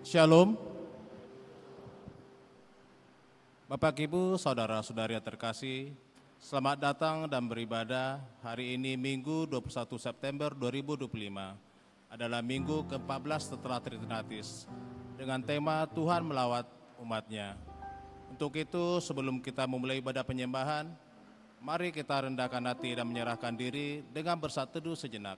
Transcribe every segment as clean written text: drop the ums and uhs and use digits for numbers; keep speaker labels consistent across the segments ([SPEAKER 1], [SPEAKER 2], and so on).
[SPEAKER 1] Shalom. Bapak Ibu, saudara-saudari yang terkasih, selamat datang dan beribadah hari ini Minggu 21 September 2025. Adalah minggu ke-14 setelah Tritinatis dengan tema Tuhan melawat umatnya. Untuk itu sebelum kita memulai ibadah penyembahan, mari kita rendahkan hati dan menyerahkan diri dengan bersatu teduh sejenak.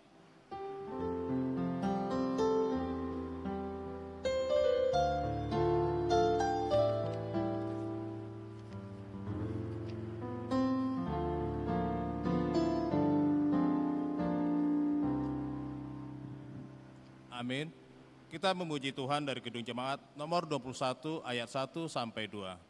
[SPEAKER 1] Amin. Kita memuji Tuhan dari Gedung Jemaat nomor 21 ayat 1 sampai 2.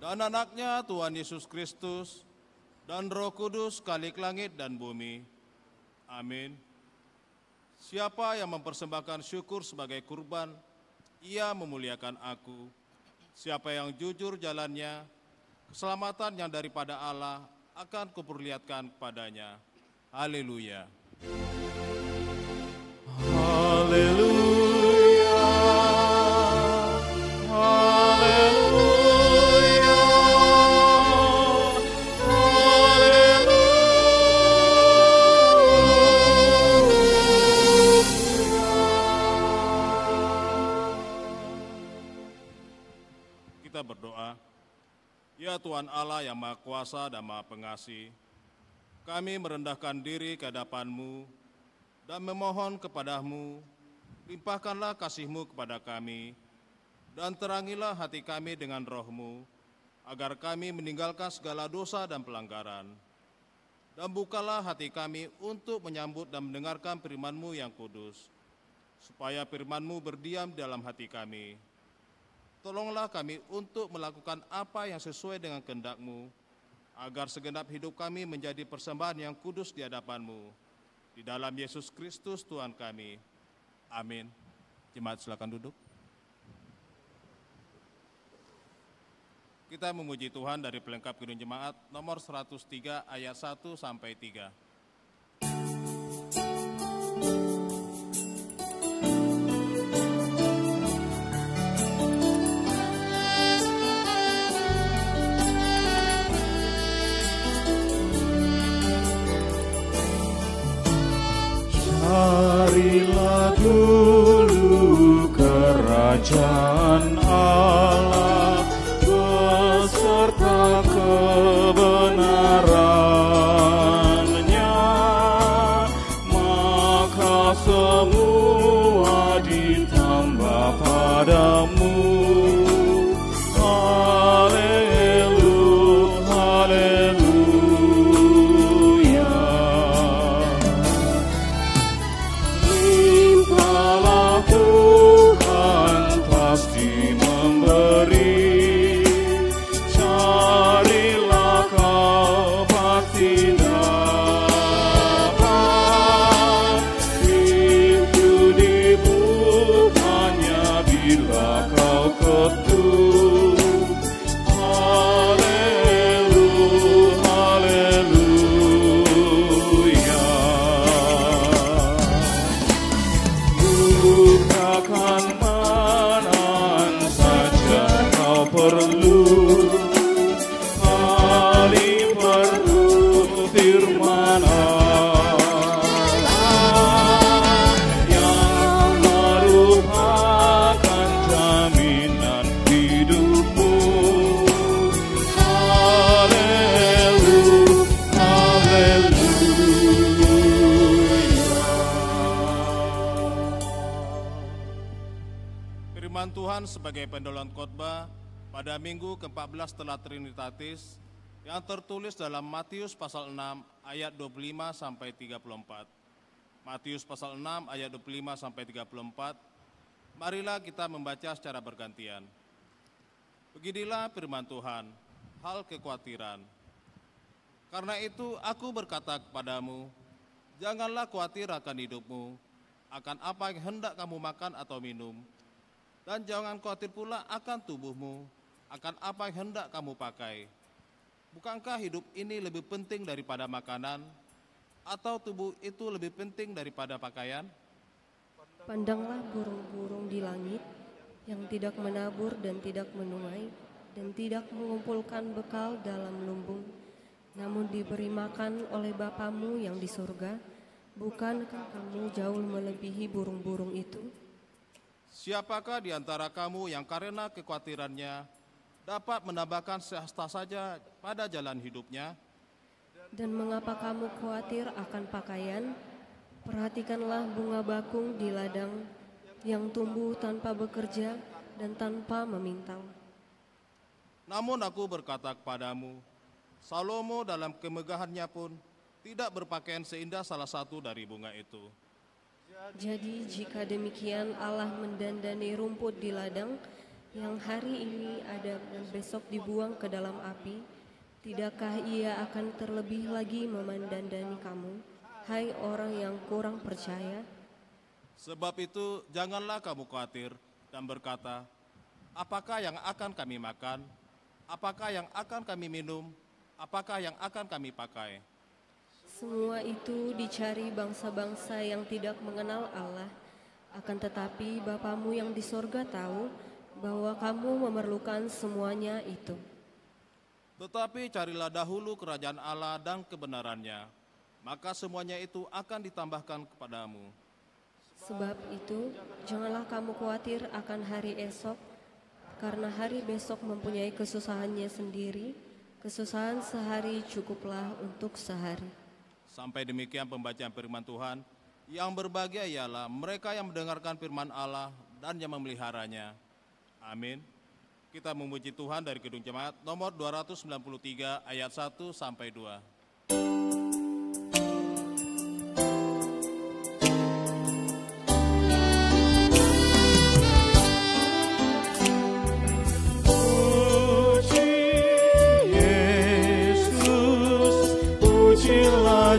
[SPEAKER 1] Dan anaknya Tuhan Yesus Kristus dan Roh Kudus Khalik langit dan bumi. Amin. Siapa yang mempersembahkan syukur sebagai kurban, ia memuliakan aku. Siapa yang jujur jalannya, keselamatan yang daripada Allah akan kuperlihatkan kepadanya. Haleluya. Haleluya. Berdoa. Ya Tuhan Allah yang Maha Kuasa dan Maha Pengasih, kami merendahkan diri ke hadapan-Mu dan memohon kepada-Mu, limpahkanlah kasih-Mu kepada kami, dan terangilah hati kami dengan Roh-Mu, agar kami meninggalkan segala dosa dan pelanggaran. Dan bukalah hati kami untuk menyambut dan mendengarkan firman-Mu yang kudus, supaya firman-Mu berdiam dalam hati kami. Tolonglah kami untuk melakukan apa yang sesuai dengan kehendak-Mu, agar segenap hidup kami menjadi persembahan yang kudus di hadapan-Mu. Di dalam Yesus Kristus Tuhan kami. Amin. Jemaat silakan duduk. Kita memuji Tuhan dari pelengkap Gedung Jemaat nomor 103 ayat 1 sampai 3.
[SPEAKER 2] Carilah dulu kerajaan Allah beserta kebenarannya, maka semua di
[SPEAKER 1] firman Tuhan sebagai pendahuluan khotbah pada minggu ke-14 setelah Trinitatis yang tertulis dalam Matius pasal 6 ayat 25 sampai 34. Matius pasal 6 ayat 25 sampai 34. Marilah kita membaca secara bergantian. Beginilah firman Tuhan, hal kekhawatiran. Karena itu aku berkata kepadamu, janganlah khawatir akan hidupmu, akan apa yang hendak kamu makan atau minum, dan jangan khawatir pula akan tubuhmu, akan apa yang hendak kamu pakai. Bukankah hidup ini lebih penting daripada makanan, atau tubuh itu lebih penting daripada pakaian?
[SPEAKER 3] Pandanglah burung-burung di langit yang tidak menabur dan tidak menuai dan tidak mengumpulkan bekal dalam lumbung, namun diberi makan oleh Bapamu yang di surga. Bukankah kamu jauh melebihi burung-burung itu?
[SPEAKER 1] Siapakah di antara kamu yang karena kekhawatirannya dapat menambahkan sehasta saja pada jalan hidupnya?
[SPEAKER 3] Dan mengapa kamu khawatir akan pakaian? Perhatikanlah bunga bakung di ladang yang tumbuh tanpa bekerja dan tanpa memintal.
[SPEAKER 1] Namun aku berkata kepadamu, Salomo dalam kemegahannya pun tidak berpakaian seindah salah satu dari bunga itu.
[SPEAKER 3] Jadi jika demikian Allah mendandani rumput di ladang yang hari ini ada dan besok dibuang ke dalam api, tidakkah Ia akan terlebih lagi memandandani kamu, hai orang yang kurang percaya?
[SPEAKER 1] Sebab itu janganlah kamu khawatir dan berkata, apakah yang akan kami makan, apakah yang akan kami minum, apakah yang akan kami pakai?
[SPEAKER 3] Semua itu dicari bangsa-bangsa yang tidak mengenal Allah, akan tetapi Bapamu yang di sorga tahu bahwa kamu memerlukan semuanya itu.
[SPEAKER 1] Tetapi carilah dahulu kerajaan Allah dan kebenarannya, maka semuanya itu akan ditambahkan kepadamu.
[SPEAKER 3] Sebab itu, janganlah kamu khawatir akan hari esok, karena hari besok mempunyai kesusahannya sendiri. Kesusahan sehari cukuplah untuk sehari.
[SPEAKER 1] Sampai demikian pembacaan firman Tuhan. Yang berbahagia ialah mereka yang mendengarkan firman Allah dan yang memeliharanya. Amin. Kita memuji Tuhan dari Gedung Jemaat nomor 293 ayat 1 sampai 2.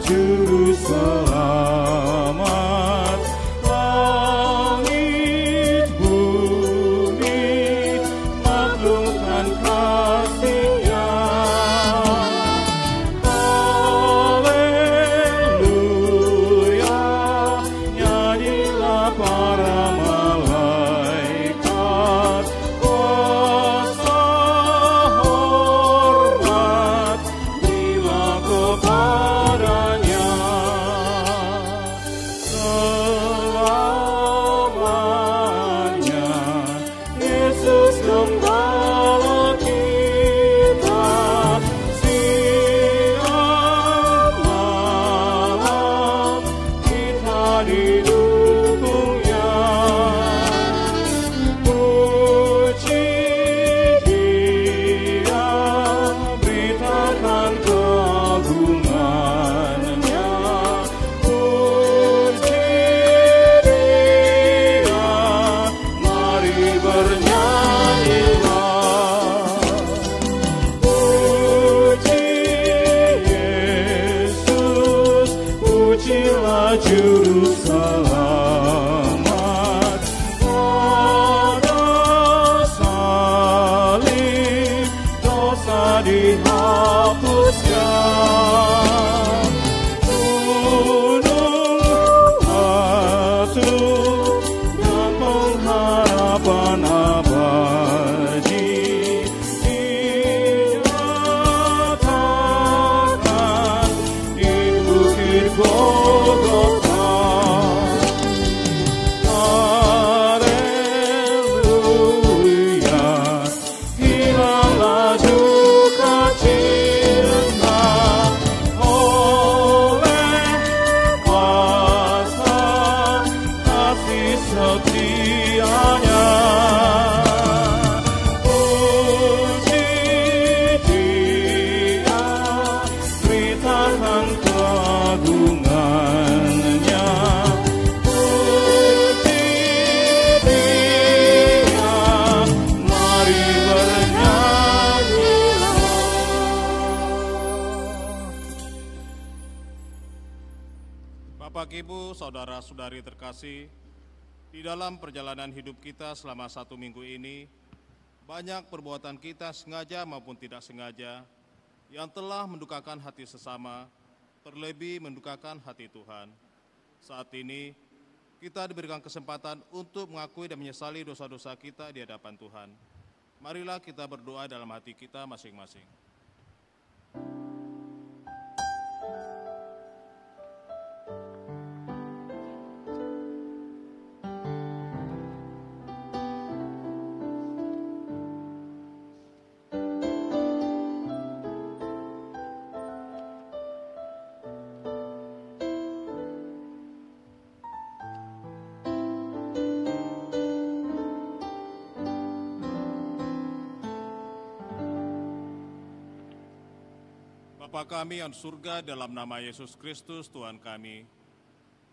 [SPEAKER 2] Juru selamat, langit bumi maklumkan kasih-Nya. Haleluya, nyanyilah para malaikat, kuasa hormat bila kepadanya. Selamanya Yesus Gembala kita, siang malam kita didukung-Nya. Puji Dia, beritakan keagungan-Nya. Puji Dia, mari bernyanyilah. Puji Yesus, pujilah Juru Selamat. Pada salib dosa dihapuskan, gunung batu dan pengharapan abadi dinyatakan di bukit Golgota.
[SPEAKER 1] Bapak, Ibu, saudara-saudari terkasih, di dalam perjalanan hidup kita selama 1 minggu ini, banyak perbuatan kita sengaja maupun tidak sengaja yang telah mendukakan hati sesama, terlebih mendukakan hati Tuhan. Saat ini, kita diberikan kesempatan untuk mengakui dan menyesali dosa-dosa kita di hadapan Tuhan. Marilah kita berdoa dalam hati kita masing-masing. Bapa kami yang di surga, dalam nama Yesus Kristus Tuhan kami,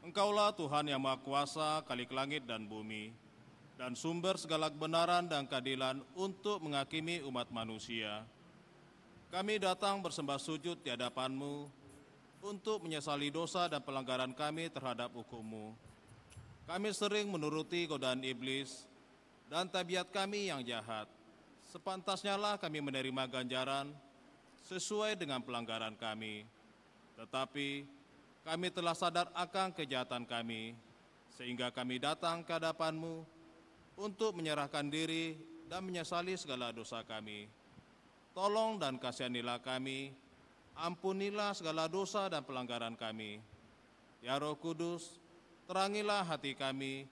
[SPEAKER 1] Engkaulah Tuhan yang Maha Kuasa, Khalik langit dan bumi, dan sumber segala kebenaran dan keadilan untuk menghakimi umat manusia. Kami datang bersembah sujud di hadapan-Mu untuk menyesali dosa dan pelanggaran kami terhadap hukum-Mu. Kami sering menuruti godaan iblis dan tabiat kami yang jahat. Sepantasnya lah kami menerima ganjaran sesuai dengan pelanggaran kami. Tetapi kami telah sadar akan kejahatan kami, sehingga kami datang ke hadapan-Mu untuk menyerahkan diri dan menyesali segala dosa kami. Tolong dan kasihanilah kami, ampunilah segala dosa dan pelanggaran kami. Ya Roh Kudus, terangilah hati kami,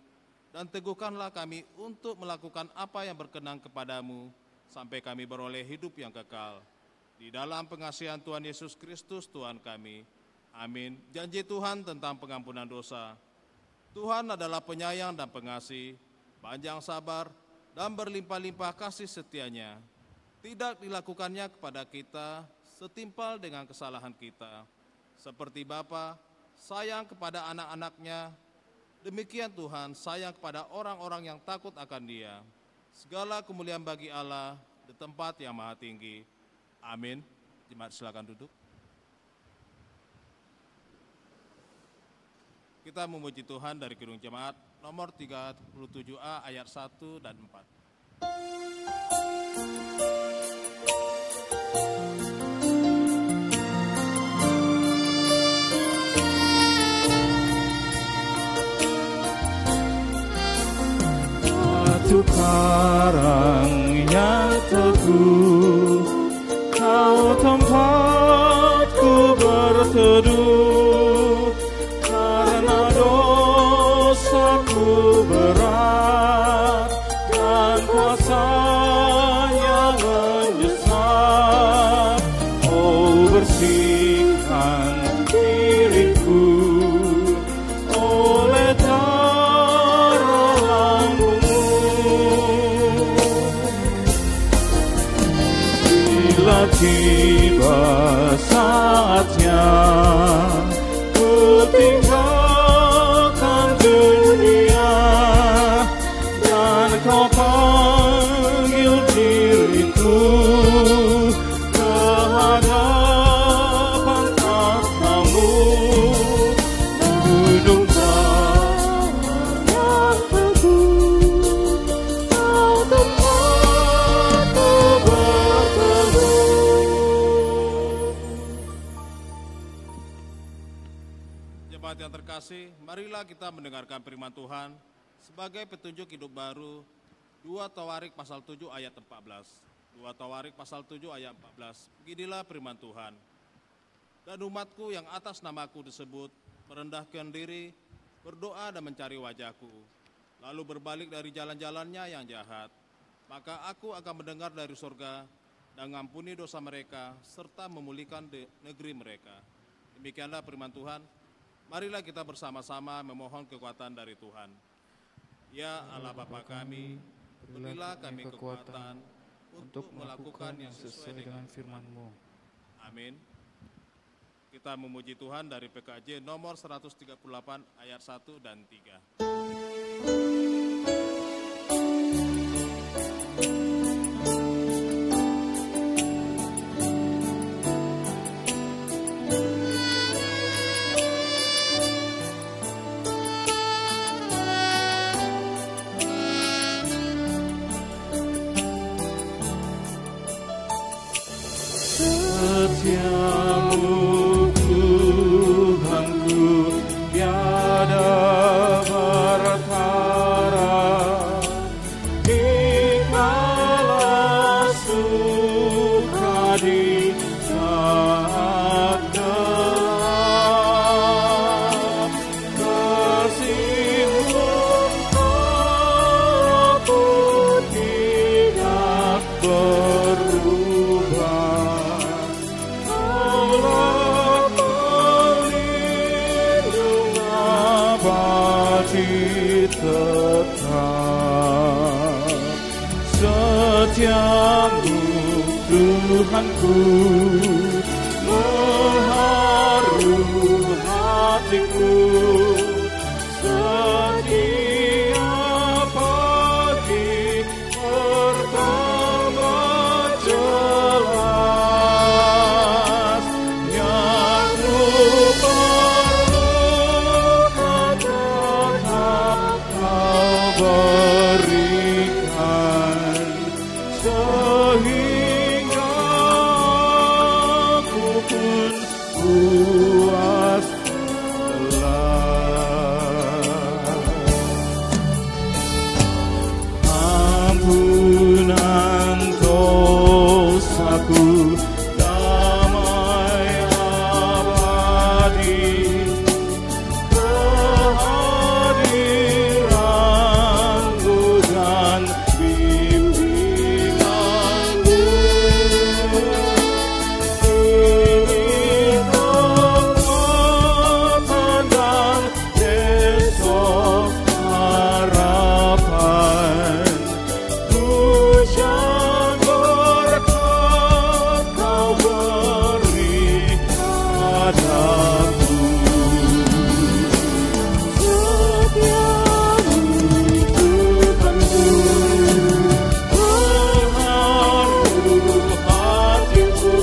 [SPEAKER 1] dan teguhkanlah kami untuk melakukan apa yang berkenan kepadamu, sampai kami beroleh hidup yang kekal. Di dalam pengasihan Tuhan Yesus Kristus Tuhan kami. Amin. Janji Tuhan tentang pengampunan dosa. Tuhan adalah penyayang dan pengasih, panjang sabar, dan berlimpah-limpah kasih setianya. Tidak dilakukannya kepada kita setimpal dengan kesalahan kita. Seperti Bapa sayang kepada anak-anaknya, demikian Tuhan sayang kepada orang-orang yang takut akan Dia. Segala kemuliaan bagi Allah di tempat yang maha tinggi. Amin. Jemaat silakan duduk. Kita memuji Tuhan dari Kidung Jemaat nomor 37A ayat 1 dan 4.
[SPEAKER 2] Batu karang yang teguh, Kau tempatku berteduh, karena dosaku berat dan kuasanya mendesak. Oh, bersihkan diriku oleh darah lambungmu. Bila tiba saatnya ku tinggalkan dunia dan Kau panggil diriku ke hadapan takhta-Mu, gunung yang teguh, Kau tempatku berteduh.
[SPEAKER 1] Jemaat yang terkasih, marilah kita mendengarkan firman Tuhan sebagai petunjuk hidup baru. 2 Tawarik pasal 7 ayat 14. 2 Tawarik pasal 7 ayat 14. Beginilah firman Tuhan. Dan umatku yang atas namaku disebut, merendahkan diri, berdoa dan mencari wajahku, lalu berbalik dari jalan-jalannya yang jahat. Maka aku akan mendengar dari surga dan mengampuni dosa mereka, serta memulihkan negeri mereka. Demikianlah firman Tuhan. Marilah kita bersama-sama memohon kekuatan dari Tuhan. Ya Allah Bapa kami, berilah kami kekuatan untuk melakukan yang sesuai dengan firman-Mu. Amin. Kita memuji Tuhan dari PKJ nomor 138 ayat 1 dan 3.
[SPEAKER 2] kasih tetap setiamu Tuhanku, mengharu hatiku setiap pagi pertama jelas yang ku perlukan tetap kau berikan sehingga aku pun puas ampunan dosaku, damai abadi, kehadiranmu dan bimbinganmu. Ini kekuatan dan besok harapan. Hujan berkat kau beri padaku. Setiamu Tuhanku, mengharu hatiku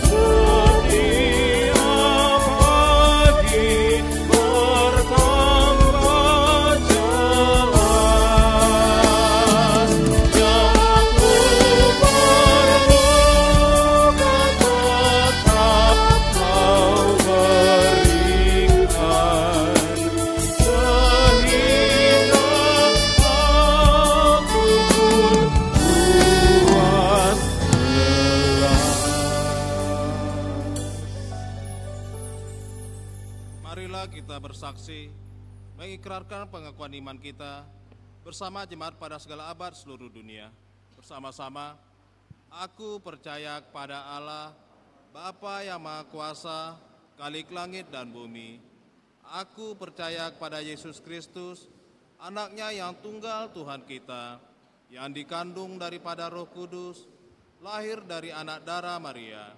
[SPEAKER 2] setiap pagi bertambah jelas. Yang ku perlukan tetap kau berikan sehingga aku pun puas
[SPEAKER 1] Marilah kita bersaksi, mengikrarkan pengakuan iman kita bersama jemaat pada segala abad seluruh dunia. Bersama-sama, aku percaya kepada Allah, Bapa yang Maha Kuasa, Khalik langit dan bumi. Aku percaya kepada Yesus Kristus, Anak-Nya yang tunggal Tuhan kita, yang dikandung daripada Roh Kudus, lahir dari anak darah Maria,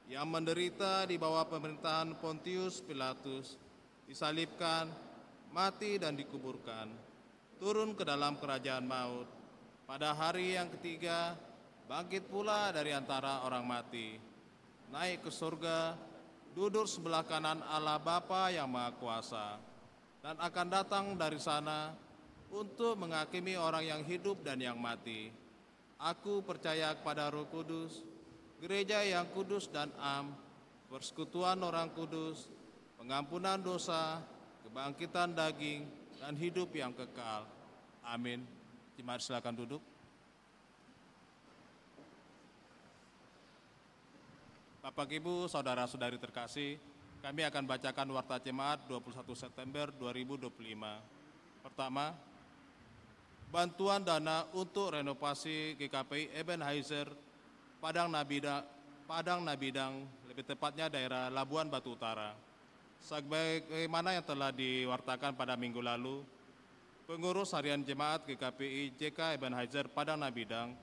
[SPEAKER 1] yang menderita di bawah pemerintahan Pontius Pilatus, disalibkan, mati dan dikuburkan, turun ke dalam kerajaan maut. Pada hari yang ketiga, bangkit pula dari antara orang mati, naik ke surga, duduk sebelah kanan Allah Bapa yang Maha Kuasa, dan akan datang dari sana untuk menghakimi orang yang hidup dan yang mati. Aku percaya kepada Roh Kudus, gereja yang kudus dan am, persekutuan orang kudus, pengampunan dosa, kebangkitan daging, dan hidup yang kekal. Amin. Jemaat silakan duduk. Bapak, Ibu, saudara-saudari terkasih, kami akan bacakan Warta Jemaat 21 September 2025. Pertama, bantuan dana untuk renovasi GKPI Ebenezer Padang Nabidang, lebih tepatnya daerah Labuan Batu Utara. Sebagaimana yang telah diwartakan pada minggu lalu, pengurus harian jemaat GKPI JK Ebenezer Padang Nabidang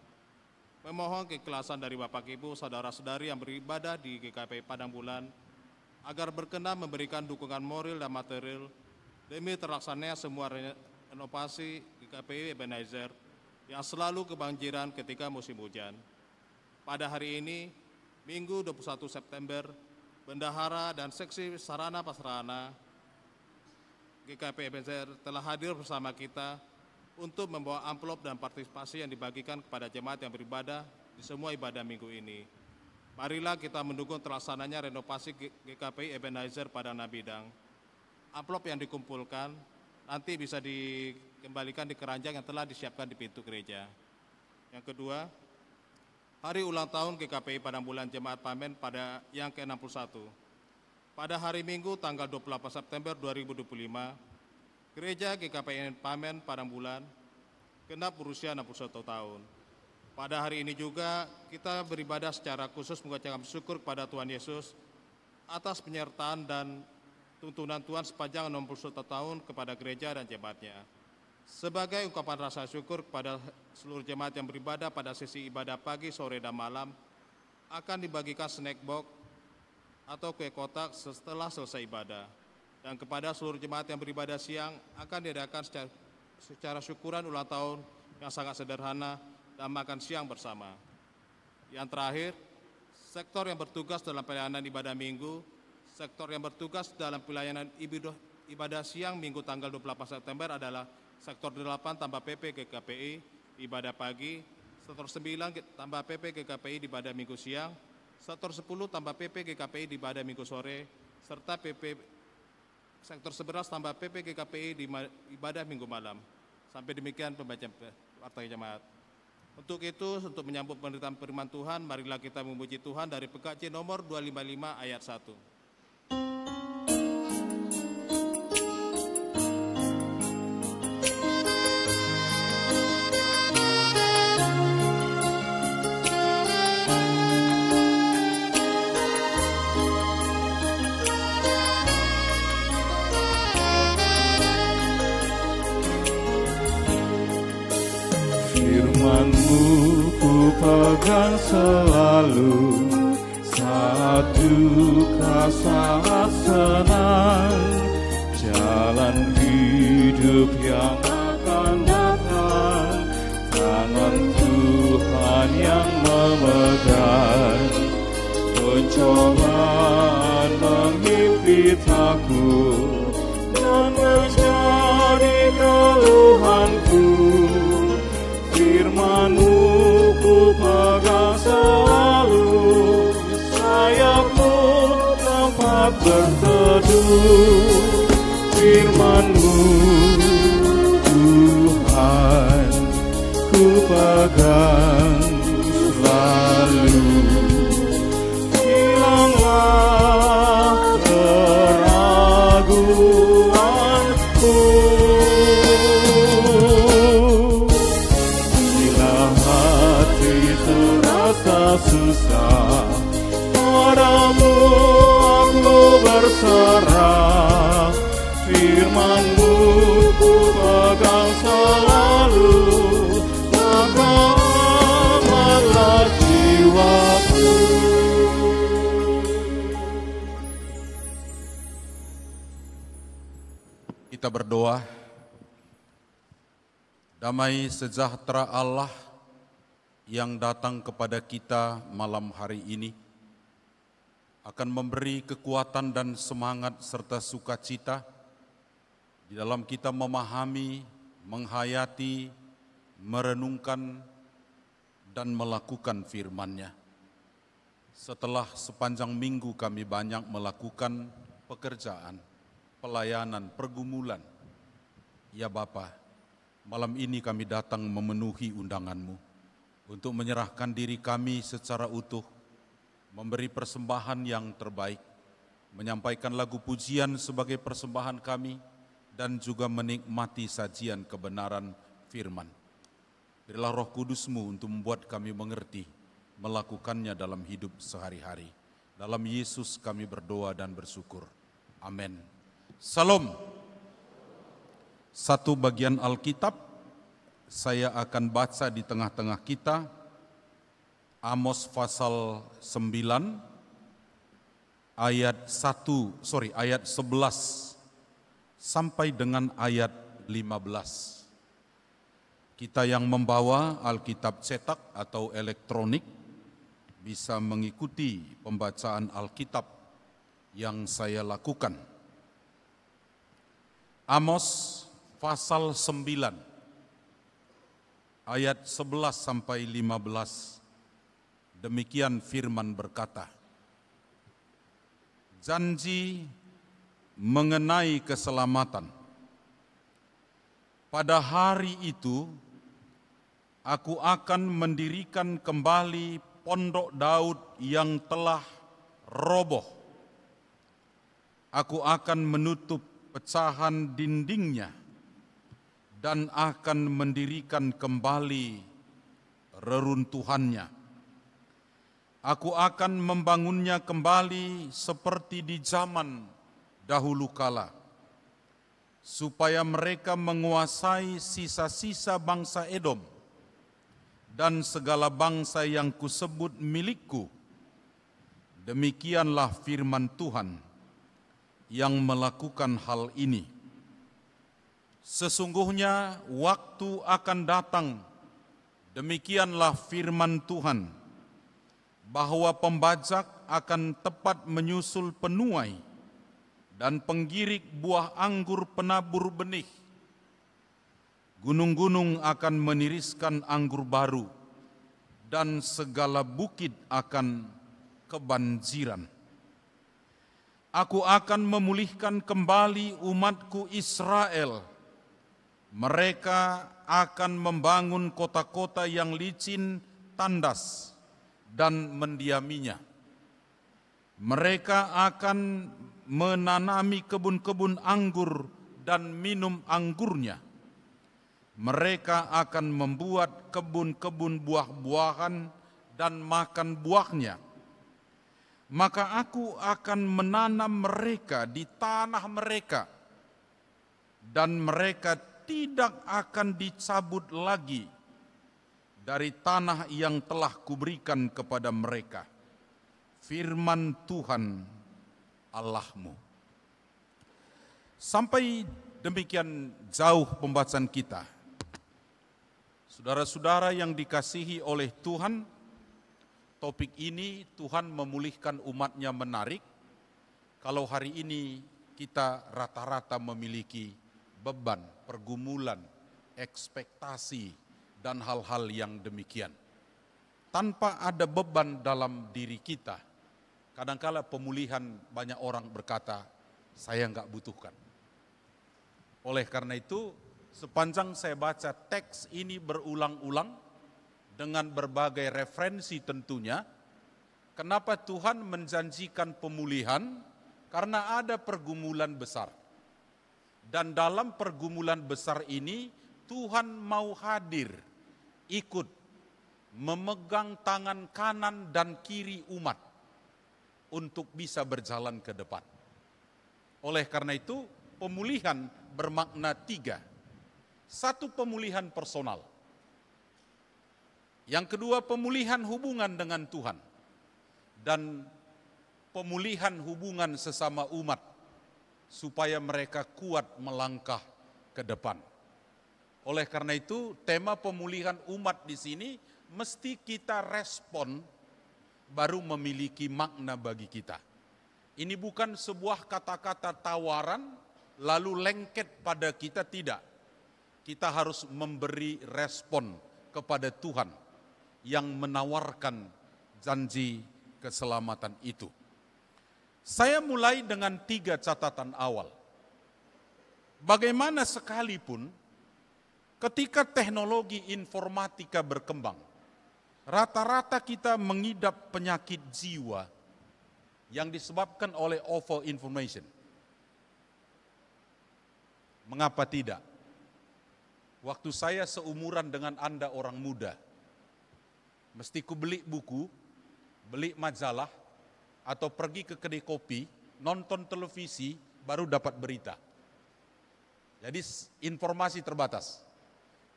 [SPEAKER 1] memohon keikhlasan dari Bapak Ibu saudara-saudari yang beribadah di GKPI Padang Bulan agar berkenan memberikan dukungan moral dan material demi terlaksananya semua renovasi GKPI Ebenezer yang selalu kebanjiran ketika musim hujan. Pada hari ini, Minggu 21 September, Bendahara dan Seksi Sarana Prasarana GKPI Ebenezer telah hadir bersama kita untuk membawa amplop dan partisipasi yang dibagikan kepada jemaat yang beribadah di semua ibadah minggu ini. Marilah kita mendukung terlaksananya renovasi GKPI Ebenezer Padang Nabidang. Amplop yang dikumpulkan nanti bisa dikembalikan di keranjang yang telah disiapkan di pintu gereja. Yang kedua, hari ulang tahun GKPI Padang Bulan Jemaat Pamen pada yang ke-61. Pada hari Minggu tanggal 28 September 2025, Gereja GKPI Pamen Padang Bulan genap berusia 61 tahun. Pada hari ini juga kita beribadah secara khusus mengucapkan syukur kepada Tuhan Yesus atas penyertaan dan tuntunan Tuhan sepanjang 61 tahun kepada gereja dan jemaatnya. Sebagai ungkapan rasa syukur kepada seluruh jemaat yang beribadah pada sesi ibadah pagi, sore, dan malam, akan dibagikan snack box atau kue kotak setelah selesai ibadah. Dan kepada seluruh jemaat yang beribadah siang, akan diadakan secara syukuran ulang tahun yang sangat sederhana dan makan siang bersama. Yang terakhir, sektor yang bertugas dalam pelayanan ibadah minggu, sektor yang bertugas dalam pelayanan ibadah siang minggu tanggal 28 September adalah sektor 8 tambah PP GKPI ibadah pagi, sektor 9 tambah PP GKPI di ibadah minggu siang, sektor 10 tambah PP GKPI di ibadah minggu sore, serta sektor 11 tambah PP GKPI di ibadah minggu malam. Sampai demikian pembacaan warta jemaat. Untuk itu, untuk menyambut pemberitaan firman Tuhan, marilah kita memuji Tuhan dari PKJ nomor 255 ayat 1.
[SPEAKER 2] Firman-Mu ku pegang selalu, saat duka saat senang, jalan hidup yang akan datang, tangan Tuhan yang memegang. Pencobaan mengimpit aku dan menjadi keluhanku. Firman-Mu ku pegang selalu, sayapmu tempat berteduh. Firman-Mu Tuhan ku pegang selalu. Hilanglah keraguanku, susah, padamu aku berserah. Firman-Mu ku pegang selalu, maka amanlah jiwaku.
[SPEAKER 4] Kita berdoa. Damai sejahtera Allah yang datang kepada kita malam hari ini akan memberi kekuatan dan semangat serta sukacita di dalam kita memahami, menghayati, merenungkan, dan melakukan firman-Nya. Setelah sepanjang minggu kami banyak melakukan pekerjaan, pelayanan, pergumulan, ya Bapa, malam ini kami datang memenuhi undangan-Mu untuk menyerahkan diri kami secara utuh, memberi persembahan yang terbaik, menyampaikan lagu pujian sebagai persembahan kami, dan juga menikmati sajian kebenaran firman. Berilah Roh Kudus-Mu untuk membuat kami mengerti, melakukannya dalam hidup sehari-hari. Dalam Yesus kami berdoa dan bersyukur. Amin. Salam. Satu bagian Alkitab saya akan baca di tengah-tengah kita, Amos pasal 9 ayat 11 sampai dengan ayat 15. Kita yang membawa Alkitab cetak atau elektronik bisa mengikuti pembacaan Alkitab yang saya lakukan. Amos pasal 9 ayat 11 sampai 15, demikian firman berkata, janji mengenai keselamatan. Pada hari itu, aku akan mendirikan kembali pondok Daud yang telah roboh. Aku akan menutup pecahan dindingnya dan akan mendirikan kembali reruntuhannya. Aku akan membangunnya kembali seperti di zaman dahulu kala, supaya mereka menguasai sisa-sisa bangsa Edom dan segala bangsa yang kusebut milikku. Demikianlah firman Tuhan yang melakukan hal ini. Sesungguhnya waktu akan datang, demikianlah firman Tuhan, bahwa pembajak akan tepat menyusul penuai dan penggirik buah anggur penabur benih. Gunung-gunung akan meniriskan anggur baru dan segala bukit akan kebanjiran. Aku akan memulihkan kembali umatku Israel. Mereka akan membangun kota-kota yang licin tandas dan mendiaminya. Mereka akan menanami kebun-kebun anggur dan minum anggurnya. Mereka akan membuat kebun-kebun buah-buahan dan makan buahnya. Maka aku akan menanam mereka di tanah mereka, dan mereka tidak akan dicabut lagi dari tanah yang telah kuberikan kepada mereka. Firman Tuhan Allahmu. Sampai demikian jauh pembacaan kita. Saudara-saudara yang dikasihi oleh Tuhan, topik ini Tuhan memulihkan umatnya menarik. Kalau hari ini kita rata-rata memiliki beban, pergumulan, ekspektasi, dan hal-hal yang demikian. Tanpa ada beban dalam diri kita, kadangkala pemulihan banyak orang berkata, saya enggak butuhkan. Oleh karena itu, sepanjang saya baca teks ini berulang-ulang, dengan berbagai referensi tentunya, kenapa Tuhan menjanjikan pemulihan? Karena ada pergumulan besar. Dan dalam pergumulan besar ini, Tuhan mau hadir, ikut, memegang tangan kanan dan kiri umat, untuk bisa berjalan ke depan. Oleh karena itu, pemulihan bermakna 3. 1, pemulihan personal. Yang kedua, pemulihan hubungan dengan Tuhan. Dan pemulihan hubungan sesama umat, supaya mereka kuat melangkah ke depan. Oleh karena itu, tema pemulihan umat di sini mesti kita respon baru memiliki makna bagi kita. Ini bukan sebuah kata-kata tawaran lalu lengket pada kita, tidak. Kita harus memberi respon kepada Tuhan yang menawarkan janji keselamatan itu. Saya mulai dengan 3 catatan awal. Bagaimana sekalipun ketika teknologi informatika berkembang, rata-rata kita mengidap penyakit jiwa yang disebabkan oleh over information. Mengapa tidak? Waktu saya seumuran dengan Anda orang muda, mesti ku beli buku, beli majalah, atau pergi ke kedai kopi, nonton televisi, baru dapat berita. Jadi informasi terbatas.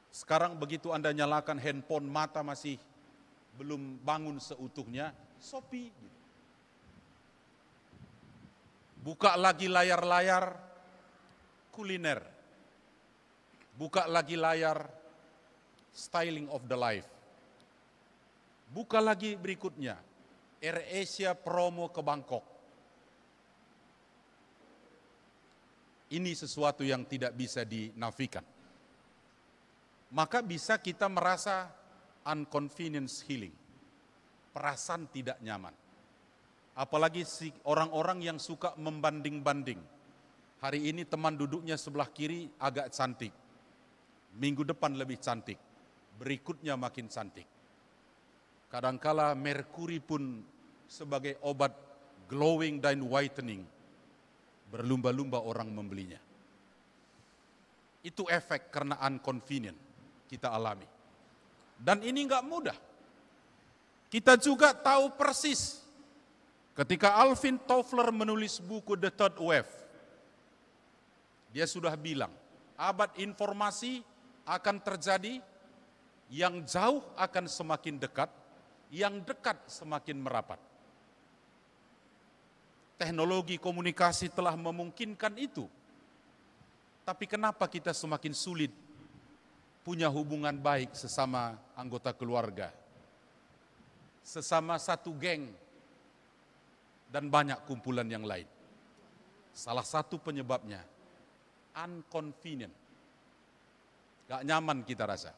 [SPEAKER 4] Sekarang begitu Anda nyalakan handphone, mata masih belum bangun seutuhnya, Shopee. Buka lagi layar-layar kuliner. Buka lagi layar styling of the life. Buka lagi berikutnya, AirAsia promo ke Bangkok. Ini sesuatu yang tidak bisa dinafikan. Maka bisa kita merasa unconvenience healing, perasaan tidak nyaman. Apalagi orang-orang yang suka membanding-banding. Hari ini teman duduknya sebelah kiri agak cantik, minggu depan lebih cantik, berikutnya makin cantik. Kadangkala merkuri pun sebagai obat glowing dan whitening, berlumba-lumba orang membelinya. Itu efek karena unconvenient kita alami. Dan ini enggak mudah. Kita juga tahu persis ketika Alvin Toffler menulis buku The Third Wave, Dia sudah bilang, abad informasi akan terjadi, yang jauh akan semakin dekat, yang dekat semakin merapat. Teknologi komunikasi telah memungkinkan itu. Tapi kenapa kita semakin sulit punya hubungan baik sesama anggota keluarga, sesama satu geng, dan banyak kumpulan yang lain? Salah satu penyebabnya, unconvenient. Gak nyaman kita rasa.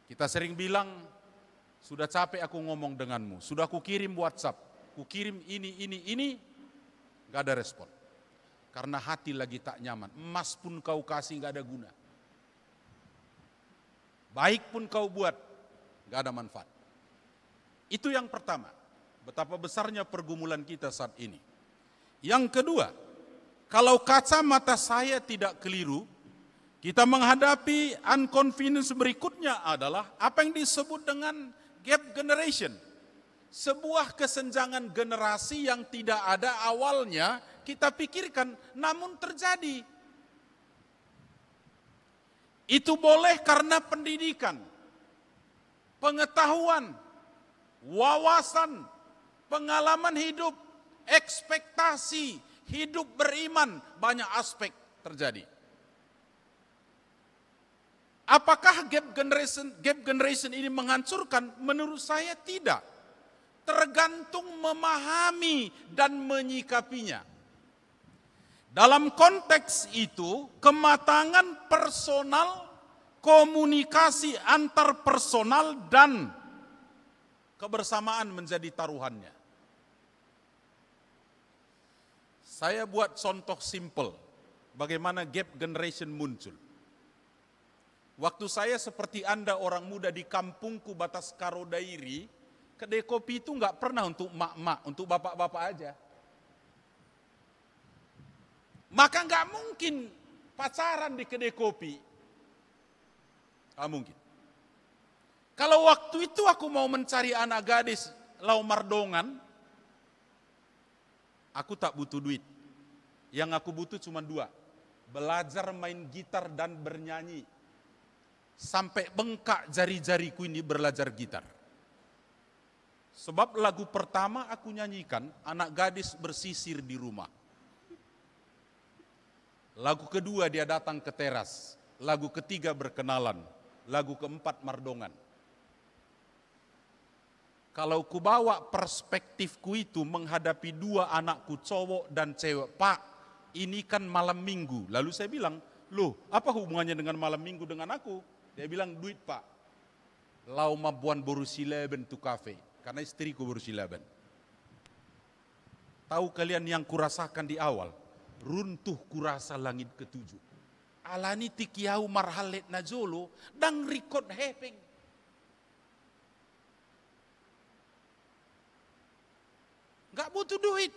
[SPEAKER 4] Kita sering bilang, sudah capek aku ngomong denganmu, sudah aku kirim WhatsApp, aku kirim ini, gak ada respon. Karena hati lagi tak nyaman, emas pun kau kasih gak ada guna. Baik pun kau buat, gak ada manfaat. Itu yang pertama, betapa besarnya pergumulan kita saat ini. Yang kedua, kalau kacamata saya tidak keliru, kita menghadapi unconvenience berikutnya adalah apa yang disebut dengan gap generation. Sebuah kesenjangan generasi yang tidak ada awalnya kita pikirkan, namun terjadi. Itu boleh karena pendidikan, pengetahuan, wawasan, pengalaman hidup, ekspektasi, hidup beriman, banyak aspek terjadi. Apakah gap generation ini menghancurkan? Menurut saya tidak. Tergantung memahami dan menyikapinya. Dalam konteks itu, kematangan personal, komunikasi antar personal, dan kebersamaan menjadi taruhannya. Saya buat contoh simple, bagaimana gap generation muncul. Waktu saya seperti Anda orang muda di kampungku Batas Karodairi, kedai kopi itu nggak pernah untuk mak-mak, untuk bapak-bapak aja. Maka nggak mungkin pacaran di kedai kopi. Nggak mungkin. Kalau waktu itu aku mau mencari anak gadis lau mardongan, aku tak butuh duit. Yang aku butuh cuma dua. Belajar main gitar dan bernyanyi. Sampai bengkak jari-jariku ini belajar gitar. Sebab lagu pertama aku nyanyikan, anak gadis bersisir di rumah. Lagu kedua dia datang ke teras. Lagu ketiga berkenalan. Lagu keempat mardongan. Kalau ku bawa perspektifku itu menghadapi dua anakku cowok dan cewek, Pak, ini kan malam minggu. Lalu saya bilang, loh apa hubungannya dengan malam minggu dengan aku? Dia bilang, duit Pak. Lau mabuan borusilaben tu kafe. Karena istriku borusilaben. Tahu kalian yang kurasakan di awal? Runtuh kurasa langit ketujuh. Alani tikiau marhalet najolo dan record hepeng. Gak butuh duit.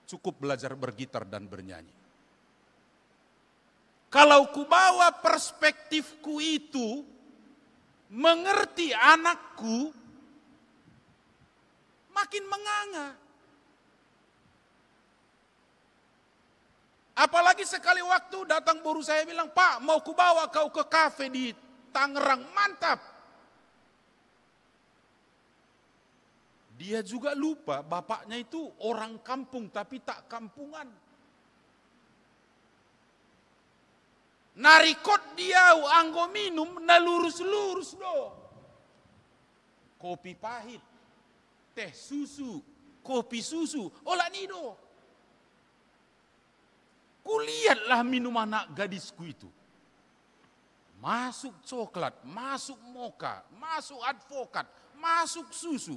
[SPEAKER 4] Cukup belajar bergitar dan bernyanyi. Kalau ku bawa perspektifku itu, mengerti anakku, makin menganga. Apalagi sekali waktu datang guru saya bilang, Pak mau ku bawa kau ke kafe di Tangerang, mantap. Dia juga lupa bapaknya itu orang kampung tapi tak kampungan. Narikot dia anggo minum na lurus-lurus do. Kopi pahit, teh susu, kopi susu, olah nido. Kulihatlah minum anak gadisku itu. Masuk coklat, masuk mocha, masuk advokat, masuk susu.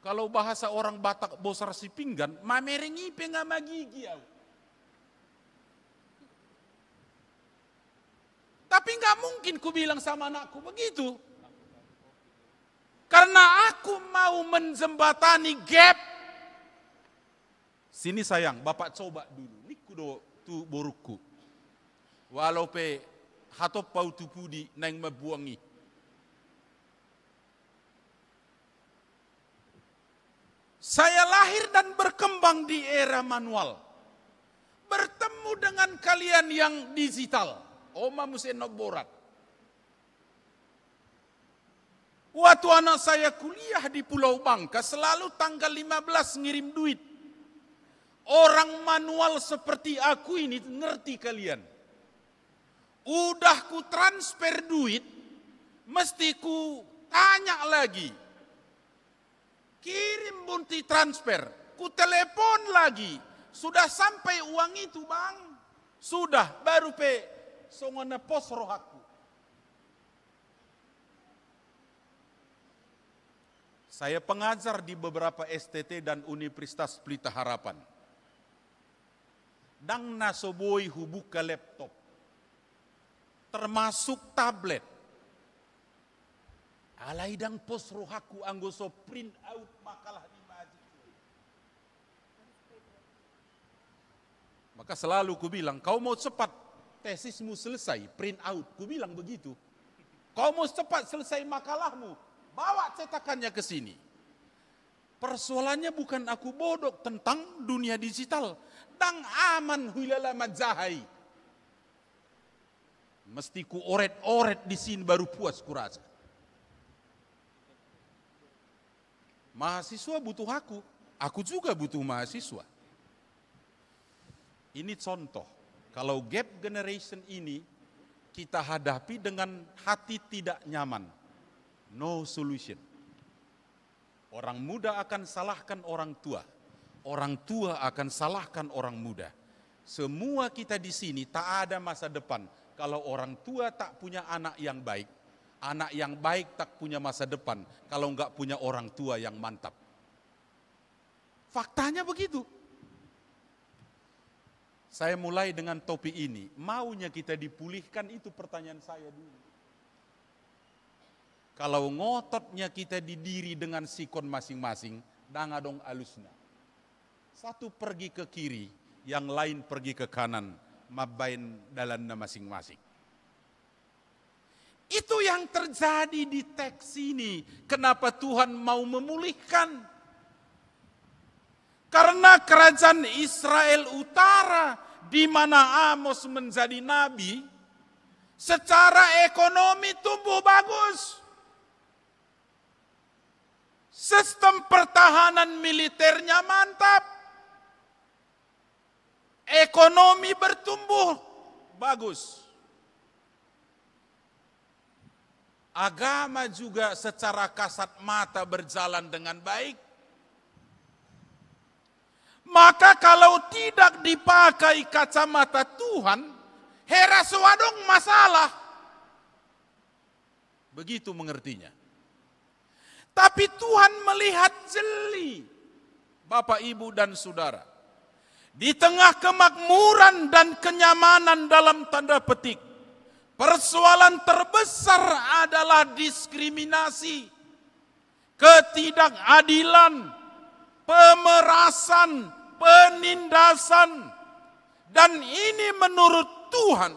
[SPEAKER 4] Kalau bahasa orang Batak bosar si pinggan, mamerengi pengama gigi au. Tapi nggak mungkin ku bilang sama anakku begitu. Karena aku mau menjembatani gap. Sini sayang, bapak coba dulu. Niku do tu boruku. Walau pe hatop pau tupudi neng mebuangi. Saya lahir dan berkembang di era manual. Bertemu dengan kalian yang digital. Oma mesti borat. Waktu anak saya kuliah di Pulau Bangka, selalu tanggal 15 ngirim duit. Orang manual seperti aku ini ngerti kalian. Udah ku transfer duit, mesti ku tanya lagi. Kirim bunti transfer, ku telepon lagi. Sudah sampai uang itu bang? Sudah, baru pe songona pos rohaku. Saya pengajar di beberapa STT dan Universitas Pelita Harapan. Dang nasoboi hubuka laptop. Termasuk tablet. Alai dang pos rohaku anggoso print out makalah di mahasiswa. Maka selalu ku bilang, kau mau cepat tesismu selesai, print out. Ku bilang begitu. Kau mau cepat selesai makalahmu, bawa cetakannya ke sini. Persoalannya bukan aku bodoh tentang dunia digital. Dang aman hulala majahai. Mesti ku oret-oret di sini baru puas kurasa. Mahasiswa butuh aku juga butuh mahasiswa. Ini contoh, kalau gap generation ini kita hadapi dengan hati tidak nyaman, no solution. Orang muda akan salahkan orang tua akan salahkan orang muda. Semua kita di sini tak ada masa depan kalau orang tua tak punya anak yang baik. Anak yang baik tak punya masa depan kalau enggak punya orang tua yang mantap. Faktanya begitu. Saya mulai dengan topi ini. Maunya kita dipulihkan itu pertanyaan saya dulu. Kalau ngototnya kita didiri dengan sikon masing-masing, dangadong alusna. Satu pergi ke kiri, yang lain pergi ke kanan, mabain dalanna masing-masing. Itu yang terjadi di teks ini. Kenapa Tuhan mau memulihkan? Karena kerajaan Israel Utara, di mana Amos menjadi nabi, secara ekonomi tumbuh bagus. Sistem pertahanan militernya mantap. Ekonomi bertumbuh bagus. Agama juga secara kasat mata berjalan dengan baik. Maka kalau tidak dipakai kacamata Tuhan, heraswadong masalah. Begitu mengertinya. Tapi Tuhan melihat jeli, Bapak, Ibu, dan Saudara. Di tengah kemakmuran dan kenyamanan dalam tanda petik, persoalan terbesar adalah diskriminasi, ketidakadilan, pemerasan, penindasan. Dan ini menurut Tuhan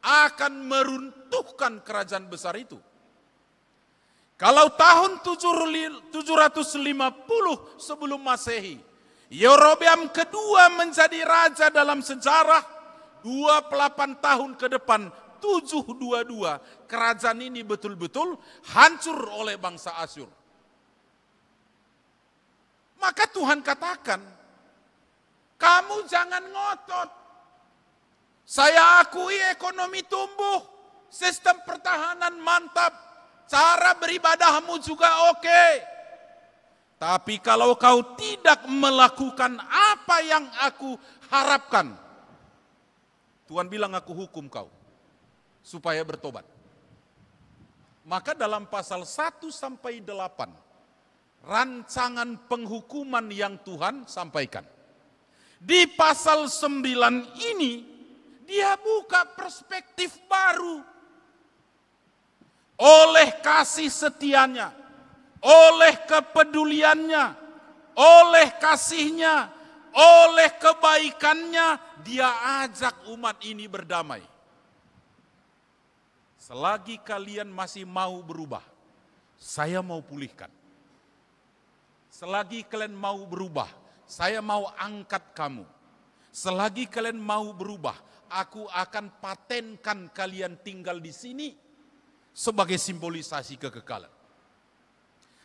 [SPEAKER 4] akan meruntuhkan kerajaan besar itu. Kalau tahun 750 sebelum Masehi, Yerobeam kedua menjadi raja dalam sejarah, 28 tahun ke depan, 722, kerajaan ini betul-betul hancur oleh bangsa Asyur. Maka Tuhan katakan, kamu jangan ngotot. Saya akui ekonomi tumbuh, sistem pertahanan mantap, cara beribadahmu juga oke. Tapi kalau kau tidak melakukan apa yang aku harapkan, Tuhan bilang aku hukum kau supaya bertobat. Maka dalam pasal 1 sampai 8, rancangan penghukuman yang Tuhan sampaikan. Di pasal 9 ini, dia buka perspektif baru. Oleh kasih setianya, oleh kepeduliannya, oleh kasihnya, oleh kebaikannya, dia ajak umat ini berdamai. Selagi kalian masih mau berubah, saya mau pulihkan. selagi kalian mau berubah, saya mau angkat kamu. Selagi kalian mau berubah, aku akan patenkan kalian tinggal di sini sebagai simbolisasi kekekalan.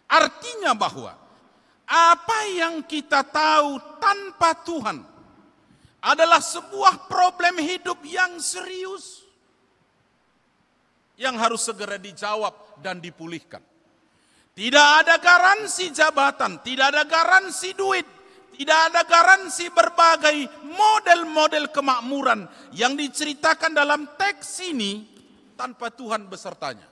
[SPEAKER 4] Artinya bahwa apa yang kita tahu tanpa Tuhan adalah sebuah problem hidup yang serius, yang harus segera dijawab dan dipulihkan. Tidak ada garansi jabatan, tidak ada garansi duit, tidak ada garansi berbagai model-model kemakmuran yang diceritakan dalam teks ini tanpa Tuhan besertanya.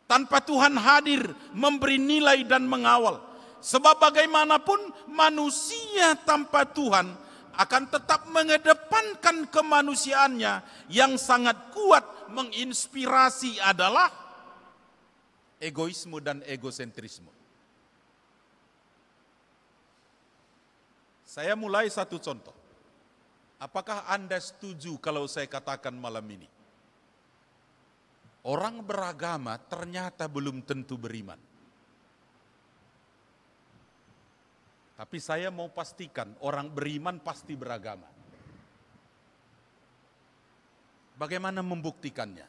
[SPEAKER 4] Tanpa Tuhan hadir memberi nilai dan mengawal. Sebab bagaimanapun manusia tanpa Tuhan akan tetap mengedepankan kemanusiaannya yang sangat kuat menginspirasi adalah egoisme dan egosentrisme. Saya mulai satu contoh. Apakah Anda setuju kalau saya katakan malam ini? Orang beragama ternyata belum tentu beriman. Tapi saya mau pastikan orang beriman pasti beragama. Bagaimana membuktikannya?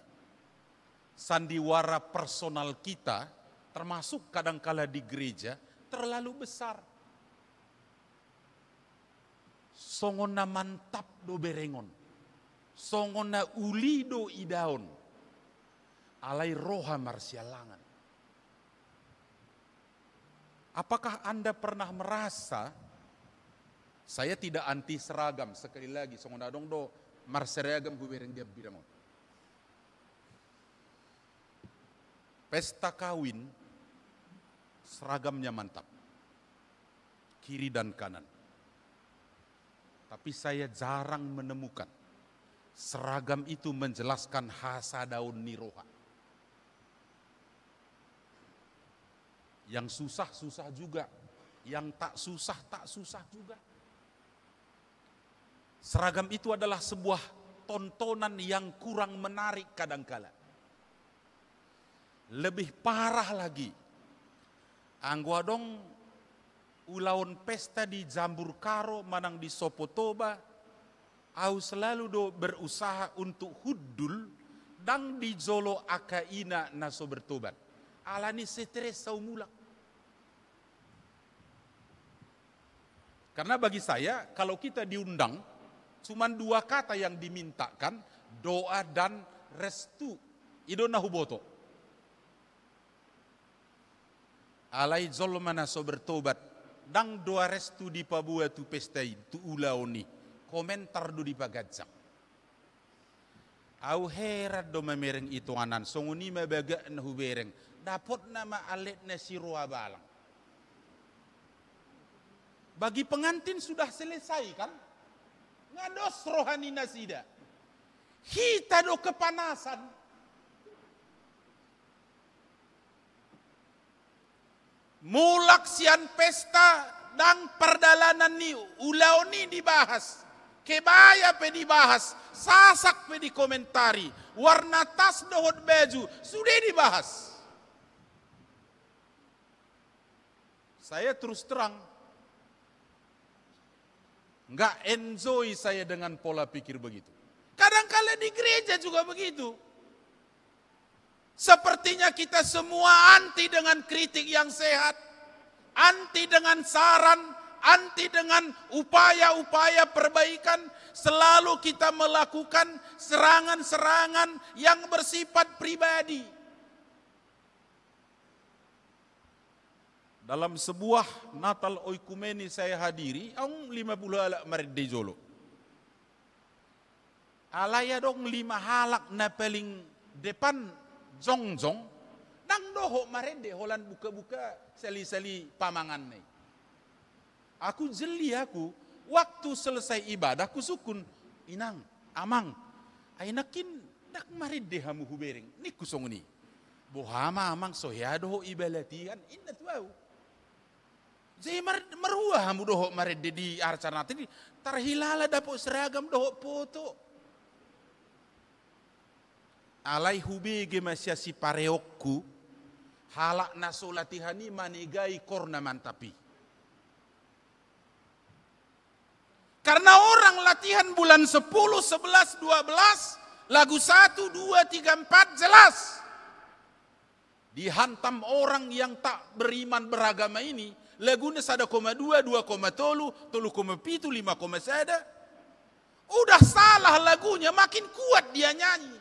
[SPEAKER 4] Sandiwara personal kita, termasuk kadangkala di gereja, terlalu besar. Songona mantap do berengon, songona uli do idaon, alai roha marsialangan. Apakah Anda pernah merasa, saya tidak anti seragam, sekali lagi, songona dong do marseragam hubereng dia bilang. Pesta kawin, seragamnya mantap, kiri dan kanan. Tapi saya jarang menemukan seragam itu menjelaskan hasadaun niroha. Yang susah-susah juga, yang tak susah juga. Seragam itu adalah sebuah tontonan yang kurang menarik kadangkala. Lebih parah lagi, angguadong ulaun pesta di Jambur Karo, manang di Sopotoba, au selalu do berusaha untuk hudul dang di jolo akaina naso bertobat. Alani stres saumulak. Karena bagi saya, kalau kita diundang, cuma dua kata yang dimintakan, doa dan restu. Ido nahuboto. Alai zolmana so bertobat, dang doa restu di pabua tu pestai, tu ulaoni. Komentar do di pagajak. Au herat do memereng itu anan, songuni mabaga na hubereng. Dapat nama alet na siroa balang. Bagi pengantin sudah selesai kan? Ngados rohani nasida. Kita do kepanasan. Mulak sian pesta dan perdalanan ni ulau ni dibahas. Kebaya pe dibahas. Sasak pe dikomentari. Warna tas dohot baju. Sudah dibahas. Saya terus terang. Enggak enjoy saya dengan pola pikir begitu. Kadang-kala di gereja juga begitu. Sepertinya kita semua anti dengan kritik yang sehat, anti dengan saran, anti dengan upaya-upaya perbaikan. Selalu kita melakukan serangan-serangan yang bersifat pribadi. Dalam sebuah Natal Oikumeni saya hadiri, ang 50 alak marid de jolo. Alaya dong 5 halak na paling depan jongjong, nang doho marid de holan buka-buka seli-seli pamangan nih. Aku jeli aku, waktu selesai ibadah ku sukun, inang, amang, ay nakin dak marid de hamu hubereng, ni kusong ni. Bohama amang soya doho ibalatihan, inat wow. Jadi meruah hamu doho marid di arcanat ini terhilala dapat seragam doho foto. Alai hubege masya si pareokku halak nasolatihani manigai korna mantapi. Karena orang latihan bulan 10, 11, 12, lagu 1, 2, 3, 4 jelas. Dihantam orang yang tak beriman beragama ini, lagunya 1,2, 2,3, 3,7, 5,7. Udah salah lagunya, makin kuat dia nyanyi.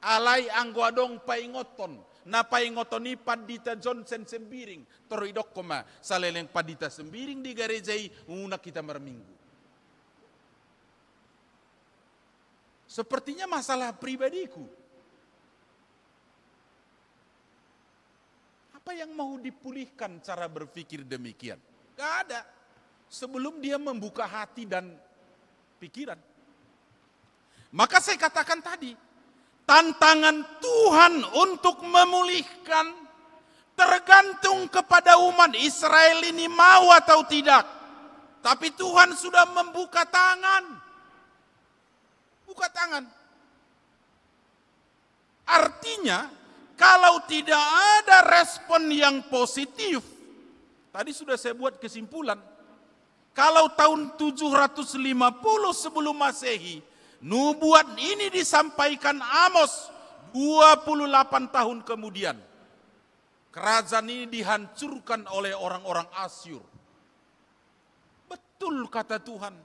[SPEAKER 4] Alai anggo adong paingoton, na paingoton ni Padita Johnson sembiring, toridok koma, saleleng Padita sembiring di garejai, una kita merminggu. Sepertinya masalah pribadiku. Apa yang mau dipulihkan cara berpikir demikian? Gak ada. Sebelum dia membuka hati dan pikiran. Maka saya katakan tadi, tantangan Tuhan untuk memulihkan tergantung kepada umat Israel ini mau atau tidak. Tapi Tuhan sudah membuka tangan. Buka tangan. Artinya, kalau tidak ada respon yang positif, tadi sudah saya buat kesimpulan, kalau tahun 750 sebelum Masehi, nubuat ini disampaikan Amos 28 tahun kemudian. Kerajaan ini dihancurkan oleh orang-orang Asyur. Betul kata Tuhan.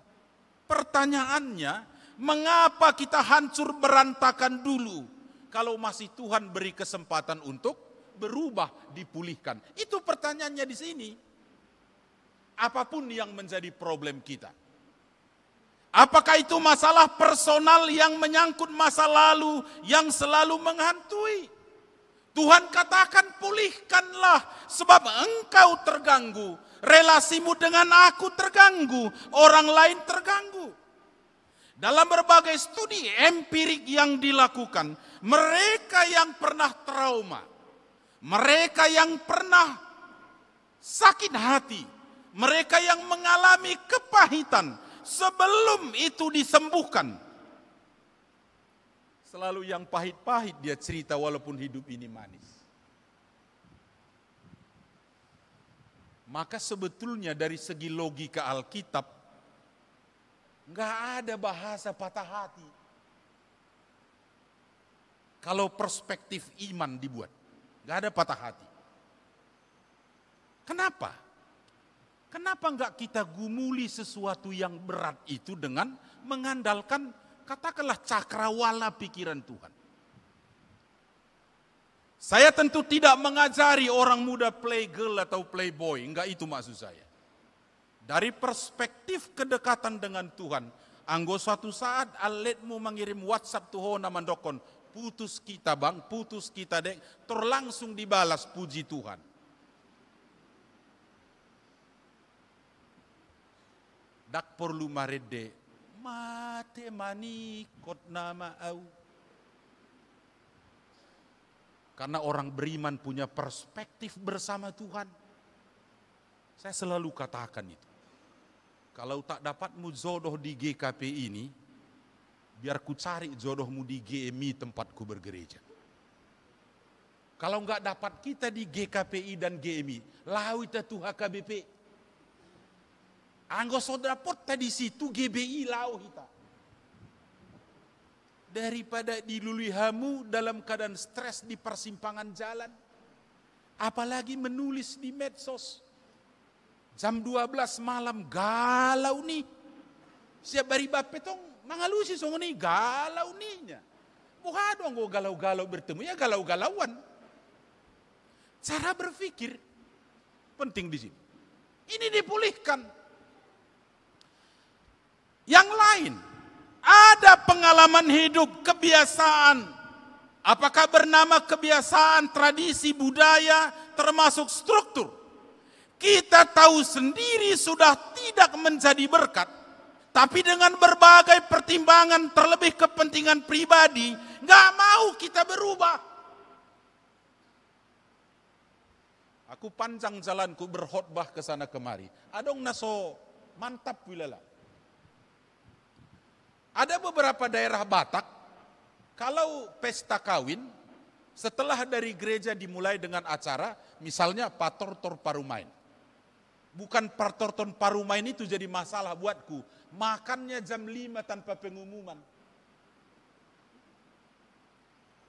[SPEAKER 4] Pertanyaannya, mengapa kita hancur berantakan dulu? Kalau masih Tuhan beri kesempatan untuk berubah, dipulihkan. Itu pertanyaannya di sini. Apapun yang menjadi problem kita. Apakah itu masalah personal yang menyangkut masa lalu yang selalu menghantui? Tuhan katakan pulihkanlah sebab engkau terganggu. Relasimu dengan aku terganggu, orang lain terganggu. Dalam berbagai studi empirik yang dilakukan, mereka yang pernah trauma, mereka yang pernah sakit hati, mereka yang mengalami kepahitan, sebelum itu disembuhkan. Selalu yang pahit-pahit dia cerita walaupun hidup ini manis. Maka sebetulnya dari segi logika Alkitab, nggak ada bahasa patah hati. Kalau perspektif iman dibuat, nggak ada patah hati. Kenapa? Kenapa nggak kita gumuli sesuatu yang berat itu dengan mengandalkan katakanlah cakrawala pikiran Tuhan? Saya tentu tidak mengajari orang muda playgirl atau playboy, enggak itu maksud saya. Dari perspektif kedekatan dengan Tuhan, anggo suatu saat aletmu mengirim WhatsApp Tuhan mandokon, putus kita bang, putus kita dek, terlangsung dibalas puji Tuhan. Dak perlu marede, mate mani kot nama au. Karena orang beriman punya perspektif bersama Tuhan. Saya selalu katakan itu. Kalau tak dapatmu jodoh di GKP ini, biar ku cari jodohmu di GMI tempatku bergereja. Kalau enggak dapat kita di GKPI dan GMI, lau kita tuh HKBP. Anggo saudara pot tadi situ GBI lau kita. Daripada dilului hamu dalam keadaan stres di persimpangan jalan. Apalagi menulis di medsos. Jam 12 malam galau nih. Siap bari bapetong mangalusi song nih galau nih. Bukan anggo galau-galau bertemu ya galau-galauan. Cara berpikir penting di sini. Ini dipulihkan. Yang lain, ada pengalaman hidup, kebiasaan. Apakah bernama kebiasaan, tradisi, budaya, termasuk struktur. Kita tahu sendiri sudah tidak menjadi berkat. Tapi dengan berbagai pertimbangan terlebih kepentingan pribadi, gak mau kita berubah. Aku panjang jalanku berkhotbah ke sana kemari. Adong naso mantap wilala. Ada beberapa daerah Batak, kalau pesta kawin, setelah dari gereja dimulai dengan acara, misalnya pator tor parumain. Bukan pertonton paru main itu jadi masalah buatku. Makannya jam 5 tanpa pengumuman.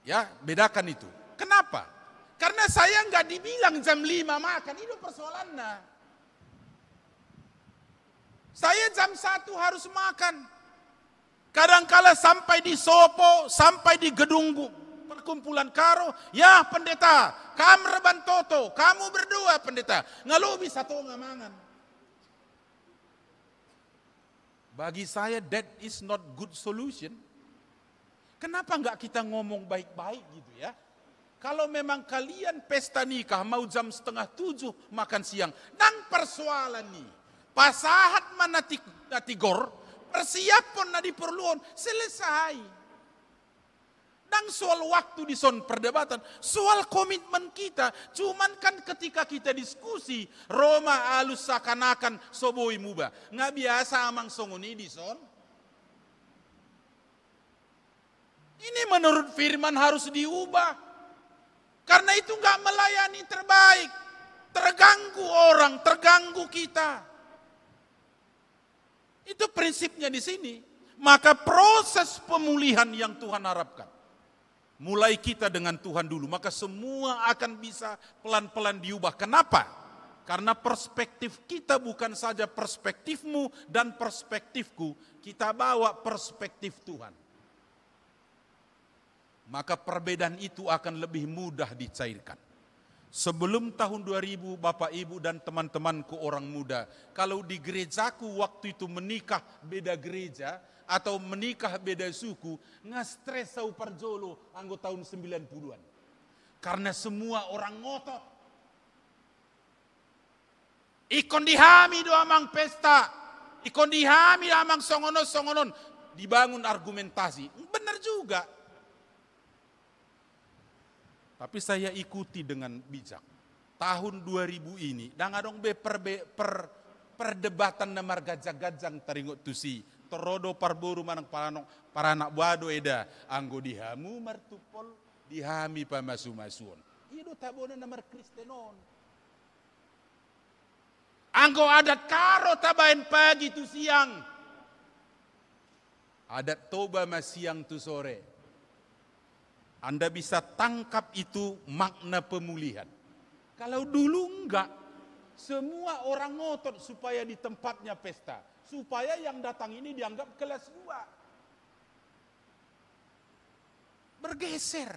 [SPEAKER 4] Ya, bedakan itu. Kenapa? Karena saya nggak dibilang jam 5 makan, itu persoalannya. Saya jam 1 harus makan. Kadangkala sampai di Sopo, sampai di gedung perkumpulan Karo, ya pendeta, kamu reban toto, kamu berdua pendeta, ngelobi satu ngamangan. Bagi saya that is not good solution. Kenapa enggak kita ngomong baik-baik gitu ya? Kalau memang kalian pesta nikah mau jam 6:30 makan siang, nang persoalan nih, pasahat mana tigor, persiapan na diperluan, selesai. Dan soal waktu di son perdebatan, soal komitmen kita, cuman kan ketika kita diskusi, Roma alus seakan-akan soboi muba, nggak biasa amang songoni di son. Ini menurut firman harus diubah, karena itu nggak melayani terbaik, terganggu orang, terganggu kita. Itu prinsipnya di sini. Maka proses pemulihan yang Tuhan harapkan, mulai kita dengan Tuhan dulu, maka semua akan bisa pelan-pelan diubah. Kenapa? Karena perspektif kita bukan saja perspektifmu dan perspektifku, kita bawa perspektif Tuhan. Maka perbedaan itu akan lebih mudah dicairkan. Sebelum tahun 2000, Bapak Ibu dan teman-temanku orang muda, kalau di gerejaku waktu itu menikah beda gereja, atau menikah beda suku, ngastres sau parjolo anggota tahun 90-an. Karena semua orang ngotot. Ikon dihami do amang pesta, ikon dihami amang songonon, dibangun argumentasi. Benar juga. Tapi saya ikuti dengan bijak. Tahun 2000 ini, dan adong perdebatan na margajang-gajang taringot tusi. Torodo parboru manang para anak buado eda anggo dihamu martupol dihami pamasu-masuon. Ido tabona namar Kristenon. Anggo adat Karo tabain pagi tu siang. Adat Toba mas siang tu sore. Anda bisa tangkap itu makna pemulihan. Kalau dulu enggak, semua orang ngotot supaya di tempatnya pesta. Supaya yang datang ini dianggap kelas 2. Bergeser.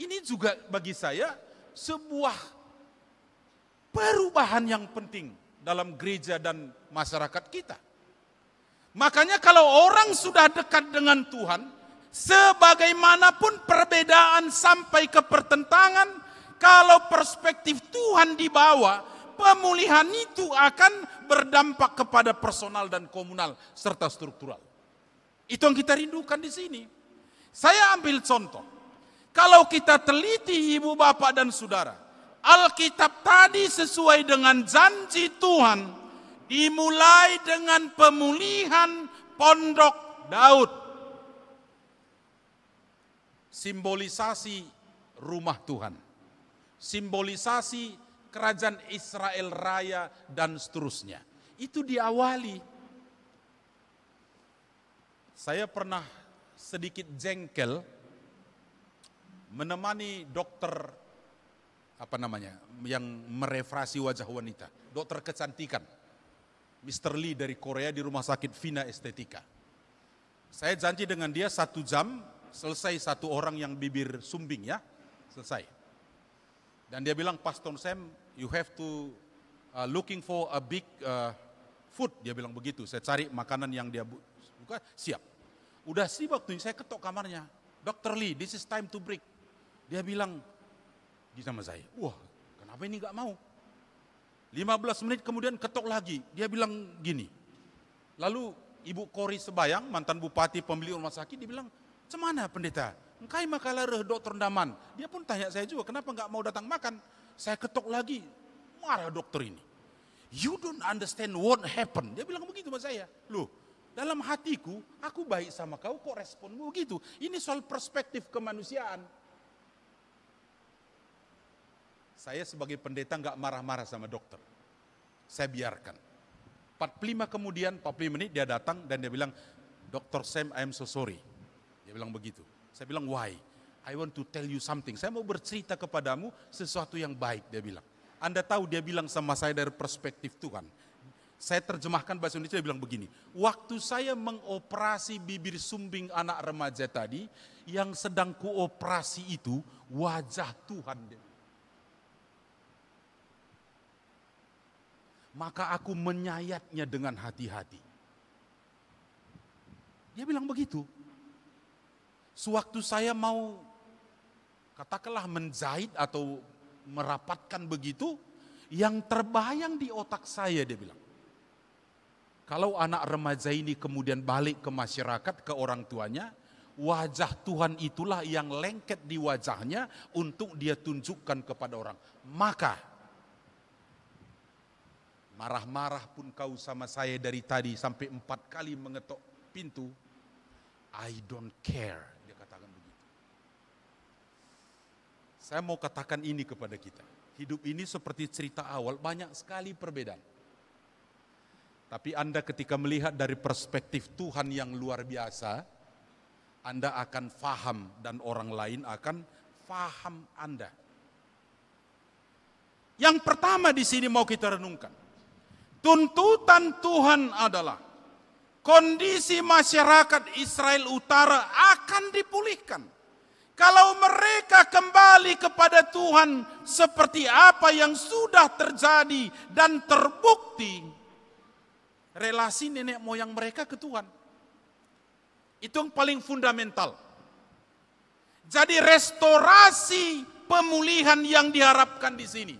[SPEAKER 4] Ini juga bagi saya sebuah perubahan yang penting dalam gereja dan masyarakat kita. Makanya kalau orang sudah dekat dengan Tuhan, sebagaimanapun perbedaan sampai ke pertentangan, kalau perspektif Tuhan dibawa, pemulihan itu akan berdampak kepada personal dan komunal serta struktural. Itu yang kita rindukan di sini. Saya ambil contoh. Kalau kita teliti ibu bapak dan saudara, Alkitab tadi sesuai dengan janji Tuhan, dimulai dengan pemulihan pondok Daud. Simbolisasi rumah Tuhan. Simbolisasi kerajaan Israel Raya dan seterusnya. Itu diawali. Saya pernah sedikit jengkel menemani dokter yang merefrasi wajah wanita, dokter kecantikan, Mr. Lee dari Korea di rumah sakit Vina Estetika. Saya janji dengan dia 1 jam selesai satu orang yang bibir sumbing ya, selesai. Dan dia bilang, Pastor Sam, you have to looking for a big food. Dia bilang begitu. Saya cari makanan yang dia buka, siap. Udah sih waktu saya ketok kamarnya. Dr. Lee, this is time to break. Dia bilang, gitu sama saya, wah kenapa ini gak mau? 15 menit kemudian ketok lagi. Dia bilang gini. Lalu Ibu Kori Sebayang, mantan bupati pembeli rumah sakit, dia bilang, cemana pendeta? Engkai makalah dokter Daman. Dia pun tanya saya juga, kenapa nggak mau datang makan? Saya ketok lagi, marah dokter ini. You don't understand what happened. Dia bilang begitu sama saya. Loh, dalam hatiku, aku baik sama kau, kok responmu begitu? Ini soal perspektif kemanusiaan. Saya sebagai pendeta nggak marah-marah sama dokter. saya biarkan. 45 kemudian, 45 menit dia datang dan dia bilang, Dr. Sam, I am so sorry. Dia bilang begitu. Saya bilang, why? I want to tell you something. Saya mau bercerita kepadamu sesuatu yang baik, dia bilang. Anda tahu dia bilang sama saya dari perspektif Tuhan. Saya terjemahkan bahasa Indonesia, dia bilang begini. Waktu saya mengoperasi bibir sumbing anak remaja tadi, yang sedang kuoperasi itu wajah Tuhan. Maka aku menyayatnya dengan hati-hati. Dia bilang begitu. Sewaktu saya mau katakanlah menjahit atau merapatkan begitu, yang terbayang di otak saya, dia bilang, kalau anak remaja ini kemudian balik ke masyarakat, ke orang tuanya, wajah Tuhan itulah yang lengket di wajahnya untuk dia tunjukkan kepada orang. Maka marah-marah pun kau sama saya dari tadi sampai 4 kali mengetok pintu, I don't care. Dia katakan begitu. Saya mau katakan ini kepada kita. Hidup ini seperti cerita awal, banyak sekali perbedaan. Tapi Anda ketika melihat dari perspektif Tuhan yang luar biasa, Anda akan faham dan orang lain akan faham Anda. Yang pertama di sini mau kita renungkan. Tuntutan Tuhan adalah kondisi masyarakat Israel Utara akan dipulihkan. Kalau mereka kembali kepada Tuhan seperti apa yang sudah terjadi dan terbukti, relasi nenek moyang mereka ke Tuhan. Itu yang paling fundamental. Jadi restorasi pemulihan yang diharapkan di sini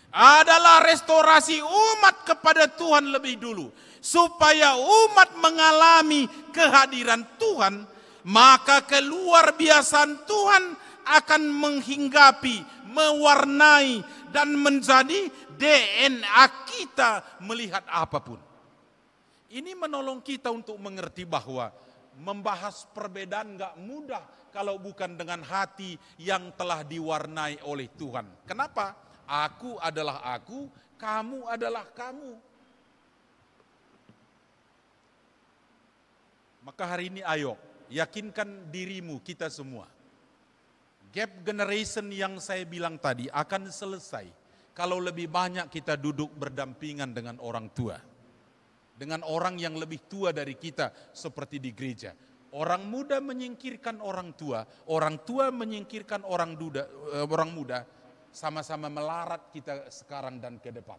[SPEAKER 4] adalah restorasi umat kepada Tuhan lebih dulu. Supaya umat mengalami kehadiran Tuhan, maka keluar biasaan Tuhan akan menghinggapi, mewarnai, dan menjadi DNA kita melihat apapun. Ini menolong kita untuk mengerti bahwa membahas perbedaan gak mudah kalau bukan dengan hati yang telah diwarnai oleh Tuhan. Kenapa? Aku adalah aku, kamu adalah kamu. Maka hari ini ayo, yakinkan dirimu kita semua. Gap generation yang saya bilang tadi akan selesai kalau lebih banyak kita duduk berdampingan dengan orang tua. Dengan orang yang lebih tua dari kita seperti di gereja. Orang muda menyingkirkan orang tua menyingkirkan orang muda, sama-sama melarat kita sekarang dan ke depan.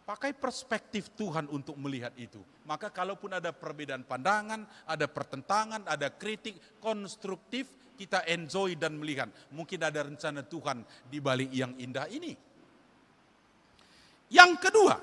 [SPEAKER 4] Pakai perspektif Tuhan untuk melihat itu. Maka kalaupun ada perbedaan pandangan, ada pertentangan, ada kritik konstruktif, kita enjoy dan melihat. Mungkin ada rencana Tuhan di balik yang indah ini. Yang kedua,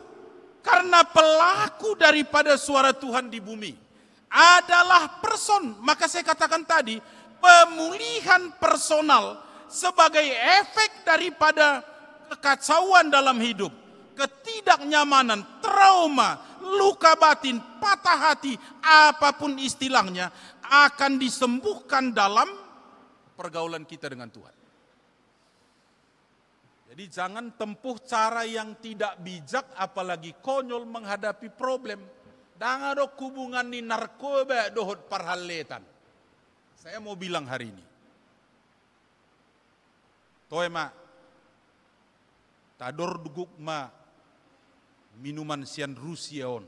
[SPEAKER 4] karena pelaku daripada suara Tuhan di bumi adalah person. Maka saya katakan tadi, pemulihan personal sebagai efek daripada kekacauan dalam hidup, ketidaknyamanan, trauma, luka batin, patah hati, apapun istilahnya, akan disembuhkan dalam pergaulan kita dengan Tuhan. Jadi jangan tempuh cara yang tidak bijak, apalagi konyol menghadapi problem. Dengan ada hubungan ni narkoba dohot parhaletan. Saya mau bilang hari ini. Toe ma, tador duguk ma, minuman sian Rusia on.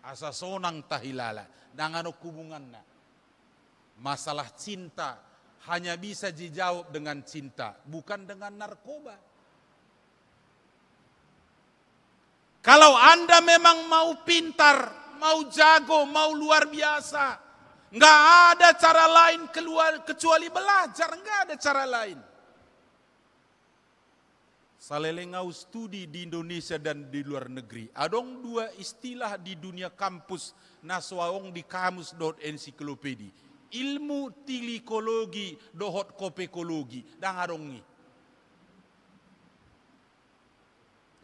[SPEAKER 4] Asa sonang tahilala. Dengan ada hubungan na. Masalah cinta hanya bisa dijawab dengan cinta, bukan dengan narkoba. Kalau Anda memang mau pintar, mau jago, mau luar biasa, nggak ada cara lain kecuali belajar, nggak ada cara lain. Salelengau studi di Indonesia dan di luar negeri. Adong 2 istilah di dunia kampus naswaong di kamus.ensiklopedi. Ilmu tilikologi dohot kopekologi. Dan adongi.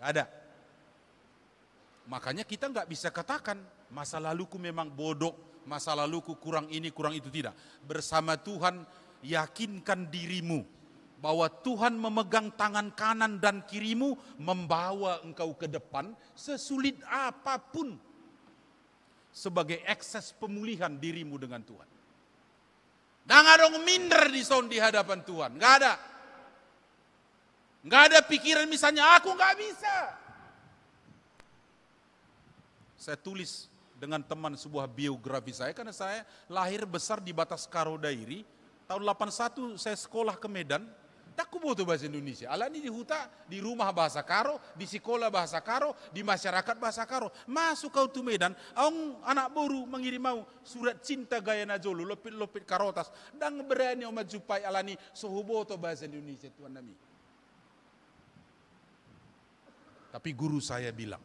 [SPEAKER 4] Gak ada. Makanya kita nggak bisa katakan masa laluku memang bodoh, masa laluku kurang ini, kurang itu, tidak. Bersama Tuhan yakinkan dirimu bahwa Tuhan memegang tangan kanan dan kirimu, membawa engkau ke depan sesulit apapun sebagai akses pemulihan dirimu dengan Tuhan. Jangan dong minder di hadapan Tuhan, nggak ada. Nggak ada pikiran misalnya aku nggak bisa. Saya tulis dengan teman sebuah biografi saya karena saya lahir besar di batas Karo Dairi. Tahun 81 saya sekolah ke Medan. Tak kubo bahasa Indonesia. Alani di huta, di rumah bahasa Karo, di sekolah bahasa Karo, di masyarakat bahasa Karo. Masuk kau tu Medan, ang anak baru mengirim mau surat cinta gaya najolo, lopit-lopit karotas. Dan berani omat jupai alani sohubo to bahasa Indonesia Tuhan Nami. Tapi guru saya bilang,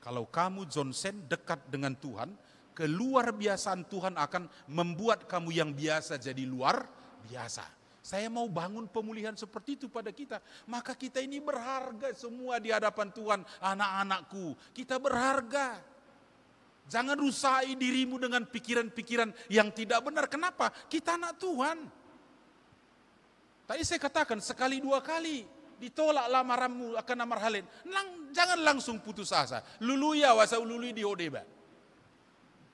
[SPEAKER 4] kalau kamu Johnson dekat dengan Tuhan, keluar biasaan Tuhan akan membuat kamu yang biasa jadi luar biasa. Saya mau bangun pemulihan seperti itu pada kita. Maka kita ini berharga semua di hadapan Tuhan. Anak-anakku, kita berharga. Jangan rusai dirimu dengan pikiran-pikiran yang tidak benar. Kenapa? Kita anak Tuhan. Tadi saya katakan sekali dua kali ditolak lamaranmu akan amar halin. Jangan langsung putus asa. Luluya wasa ulului di odeba.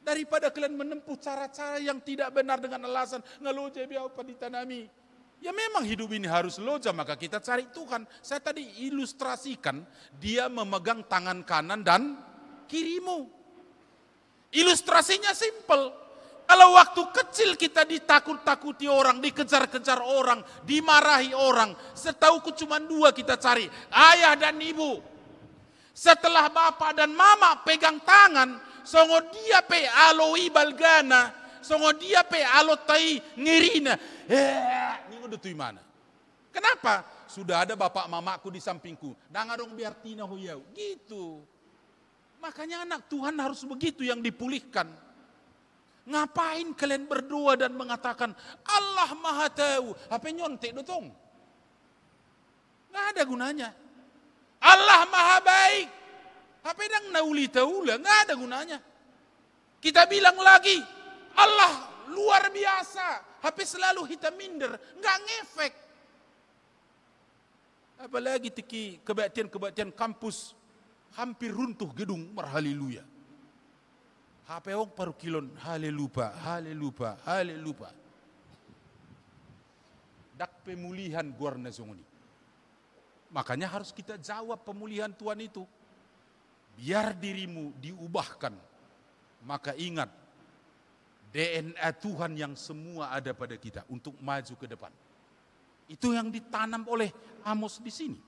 [SPEAKER 4] Daripada kalian menempuh cara-cara yang tidak benar dengan alasan ngaloja biar apa ditanami. Ya memang hidup ini harus loja, maka kita cari Tuhan. Saya tadi ilustrasikan, dia memegang tangan kanan dan kirimu. Ilustrasinya simple. Kalau waktu kecil kita ditakut-takuti orang, dikejar-kejar orang, dimarahi orang. Setauku cuma dua kita cari, ayah dan ibu. Setelah bapak dan mama pegang tangan, songo dia pe aloi balgana, songo dia pe alotai ngirina. Ini udah tuh mana? Kenapa? Sudah ada bapak mamaku di sampingku. Jangan dong biar tina huyau. Gitu. Makanya anak Tuhan harus begitu yang dipulihkan. Ngapain kalian berdoa dan mengatakan Allah Maha Tahu? Apa nyontek dotong? Nggak ada gunanya. Allah Maha Baik. Apa yang nauli taula? Nggak ada gunanya. Kita bilang lagi Allah luar biasa. HP selalu hitam minder, nggak ngefek. Apalagi tiki kebaktian kampus hampir runtuh gedung marhaleluya. HP wong paru kilon halelupa. Dak pemulihan guarna zongoni. Makanya harus kita jawab pemulihan Tuhan itu. Biar dirimu diubahkan. Maka ingat DNA Tuhan yang semua ada pada kita untuk maju ke depan. Itu yang ditanam oleh Amos di sini.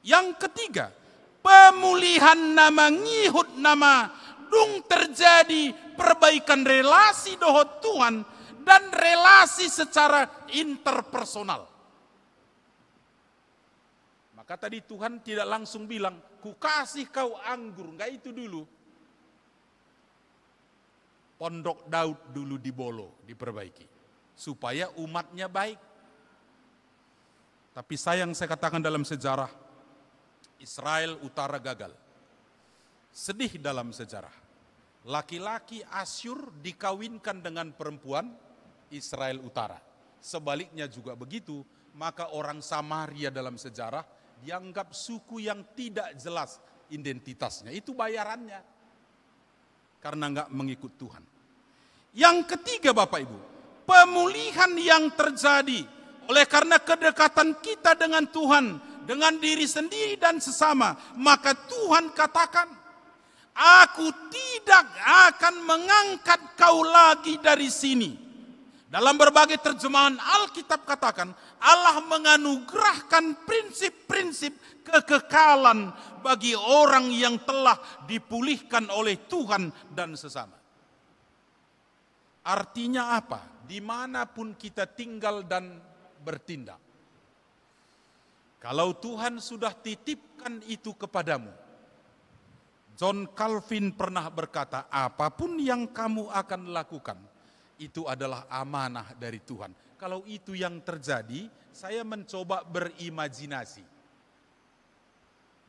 [SPEAKER 4] Yang ketiga, pemulihan nama ngihut nama dung terjadi perbaikan relasi dohot Tuhan dan relasi secara interpersonal. Maka tadi Tuhan tidak langsung bilang, ku kasih kau anggur, enggak itu dulu. Pondok Daud dulu dibolo, diperbaiki. Supaya umatnya baik. Tapi sayang saya katakan dalam sejarah, Israel Utara gagal. Sedih dalam sejarah. Laki-laki Asyur dikawinkan dengan perempuan Israel Utara. Sebaliknya juga begitu, maka orang Samaria dalam sejarah dianggap suku yang tidak jelas identitasnya. Itu bayarannya. Karena enggak mengikut Tuhan. Yang ketiga Bapak Ibu, pemulihan yang terjadi oleh karena kedekatan kita dengan Tuhan, dengan diri sendiri dan sesama, maka Tuhan katakan, aku tidak akan mengangkat kau lagi dari sini. Dalam berbagai terjemahan Alkitab katakan, Allah menganugerahkan prinsip-prinsip kekekalan bagi orang yang telah dipulihkan oleh Tuhan dan sesama. Artinya apa? Dimanapun kita tinggal dan bertindak. Kalau Tuhan sudah titipkan itu kepadamu. John Calvin pernah berkata, apapun yang kamu akan lakukan, itu adalah amanah dari Tuhan. Kalau itu yang terjadi, saya mencoba berimajinasi.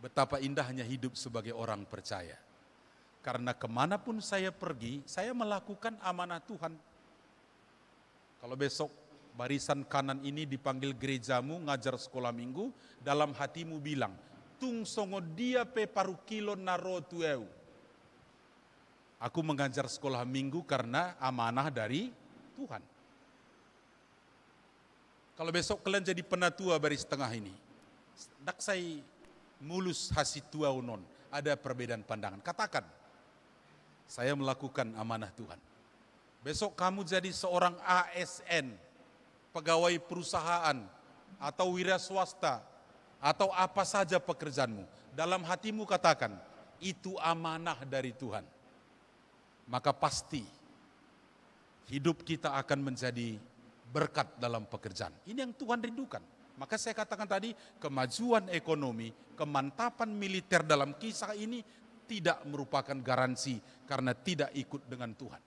[SPEAKER 4] Betapa indahnya hidup sebagai orang percaya. Karena kemanapun saya pergi, saya melakukan amanah Tuhan. Kalau besok barisan kanan ini dipanggil gerejamu, ngajar sekolah minggu, dalam hatimu bilang, tung songo dia pe paru kilo naro tueu. Aku mengajar sekolah minggu karena amanah dari Tuhan. Kalau besok kalian jadi penatua baris tengah ini, dak saya mulus hasil tua unon, ada perbedaan pandangan. Katakan, saya melakukan amanah Tuhan. Besok kamu jadi seorang ASN, pegawai perusahaan, atau wira swasta, atau apa saja pekerjaanmu. Dalam hatimu katakan, itu amanah dari Tuhan. Maka pasti hidup kita akan menjadi berkat dalam pekerjaan. Ini yang Tuhan rindukan. Maka saya katakan tadi, kemajuan ekonomi, kemantapan militer dalam kisah ini tidak merupakan garansi karena tidak ikut dengan Tuhan.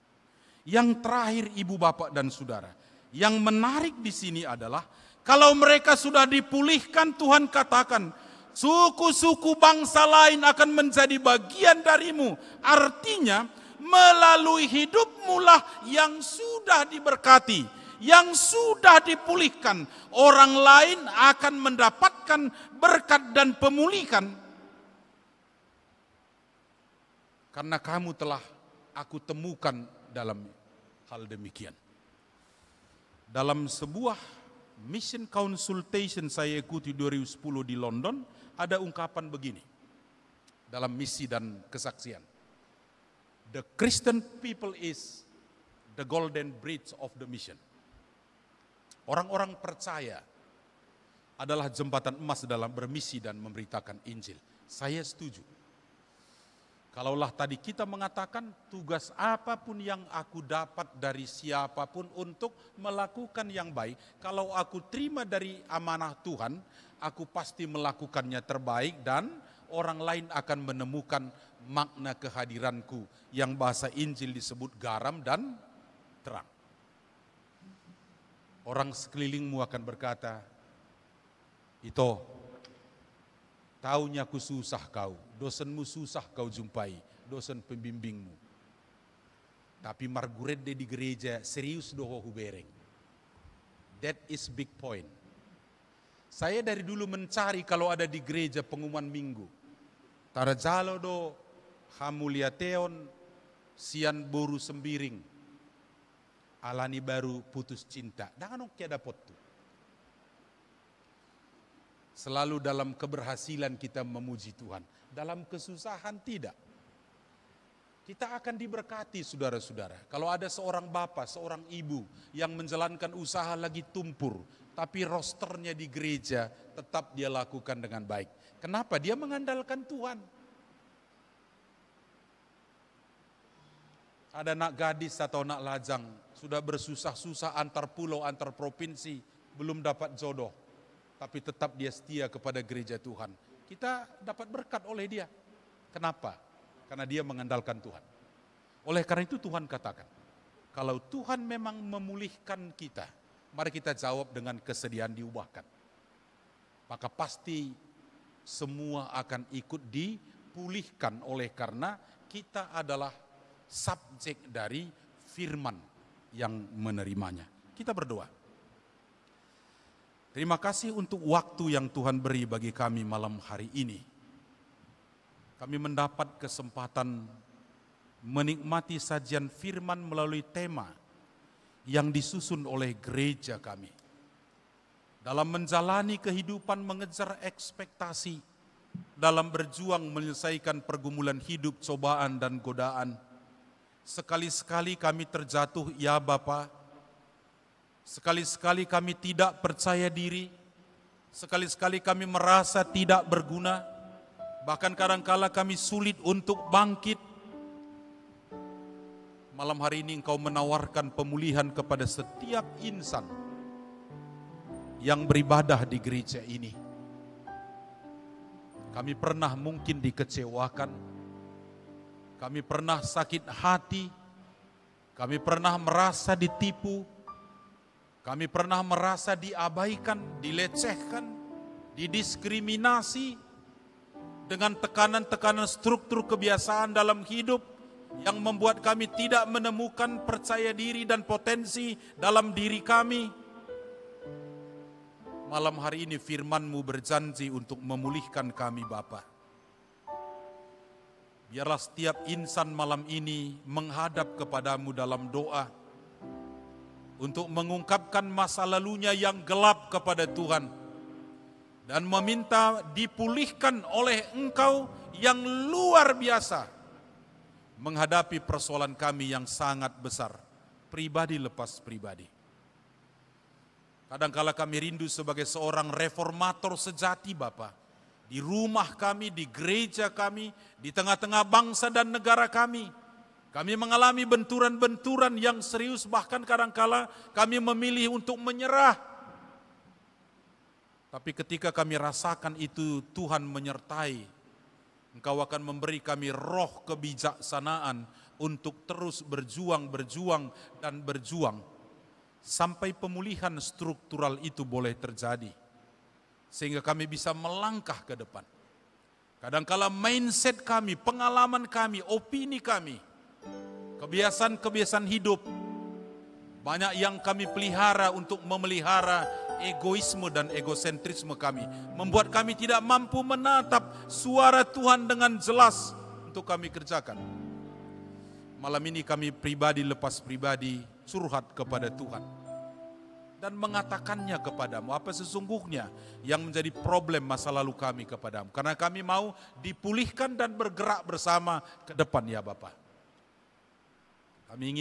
[SPEAKER 4] Yang terakhir ibu bapak dan saudara, yang menarik di sini adalah kalau mereka sudah dipulihkan, Tuhan katakan, suku-suku bangsa lain akan menjadi bagian darimu. Artinya melalui hidupmu lah yang sudah diberkati, yang sudah dipulihkan, orang lain akan mendapatkan berkat dan pemulihan. Karena kamu telah aku temukan dalam hal demikian. Dalam sebuah mission consultation saya ikuti 2010 di London, ada ungkapan begini dalam misi dan kesaksian. The Christian people is the golden bridge of the mission. Orang-orang percaya adalah jembatan emas dalam bermisi dan memberitakan Injil. Saya setuju. Kalaulah tadi kita mengatakan tugas apapun yang aku dapat dari siapapun untuk melakukan yang baik, kalau aku terima dari amanah Tuhan, aku pasti melakukannya terbaik dan orang lain akan menemukan makna kehadiranku yang bahasa Injil disebut garam dan terang. Orang sekelilingmu akan berkata, itu taunya ku susah kau, dosenmu susah kau jumpai, dosen pembimbingmu. Tapi Margaret di gereja serius doho hubereng. That is big point. Saya dari dulu mencari kalau ada di gereja pengumuman minggu. Tarajalo do hamuliateon sian boru sembiring. Alani baru putus cinta. Dangan oke dapat tuh. Selalu dalam keberhasilan kita memuji Tuhan. Dalam kesusahan tidak. Kita akan diberkati saudara-saudara. Kalau ada seorang bapak, seorang ibu yang menjalankan usaha lagi tumpur. Tapi rosternya di gereja tetap dia lakukan dengan baik. Kenapa? Dia mengandalkan Tuhan. Ada anak gadis atau anak lajang sudah bersusah-susah antar pulau, antar provinsi, belum dapat jodoh. Tapi tetap dia setia kepada gereja Tuhan. Kita dapat berkat oleh dia. Kenapa? Karena dia mengandalkan Tuhan. Oleh karena itu Tuhan katakan, kalau Tuhan memang memulihkan kita, mari kita jawab dengan kesediaan diubahkan. Maka pasti semua akan ikut dipulihkan oleh karena kita adalah subjek dari firman yang menerimanya. Kita berdoa. Terima kasih untuk waktu yang Tuhan beri bagi kami malam hari ini. Kami mendapat kesempatan menikmati sajian firman melalui tema yang disusun oleh gereja kami. Dalam menjalani kehidupan mengejar ekspektasi, dalam berjuang menyelesaikan pergumulan hidup, cobaan dan godaan. Sekali-sekali kami terjatuh, ya Bapa. Sekali-sekali kami tidak percaya diri. Sekali-sekali kami merasa tidak berguna. Bahkan kadang-kala kami sulit untuk bangkit. Malam hari ini Engkau menawarkan pemulihan kepada setiap insan yang beribadah di gereja ini. Kami pernah mungkin dikecewakan. Kami pernah sakit hati, kami pernah merasa ditipu, kami pernah merasa diabaikan, dilecehkan, didiskriminasi dengan tekanan-tekanan struktur kebiasaan dalam hidup yang membuat kami tidak menemukan percaya diri dan potensi dalam diri kami. Malam hari ini firman-Mu berjanji untuk memulihkan kami Bapa. Biarlah setiap insan malam ini menghadap kepadamu dalam doa untuk mengungkapkan masa lalunya yang gelap kepada Tuhan dan meminta dipulihkan oleh Engkau yang luar biasa menghadapi persoalan kami yang sangat besar, pribadi lepas pribadi. Kadangkala kami rindu sebagai seorang reformator sejati Bapa, di rumah kami, di gereja kami, di tengah-tengah bangsa dan negara kami. Kami mengalami benturan-benturan yang serius, bahkan kadangkala kami memilih untuk menyerah. Tapi ketika kami rasakan itu, Tuhan menyertai. Engkau akan memberi kami roh kebijaksanaan untuk terus berjuang dan berjuang. Sampai pemulihan struktural itu boleh terjadi. Sehingga kami bisa melangkah ke depan. Kadangkala mindset kami, pengalaman kami, opini kami, kebiasaan-kebiasaan hidup, banyak yang kami pelihara untuk memelihara egoisme dan egosentrisme kami. Membuat kami tidak mampu menatap suara Tuhan dengan jelas untuk kami kerjakan. Malam ini kami pribadi lepas pribadi curhat kepada Tuhan dan mengatakannya kepadamu apa sesungguhnya yang menjadi problem masa lalu kami kepadamu, karena kami mau dipulihkan dan bergerak bersama ke depan ya Bapa. Kami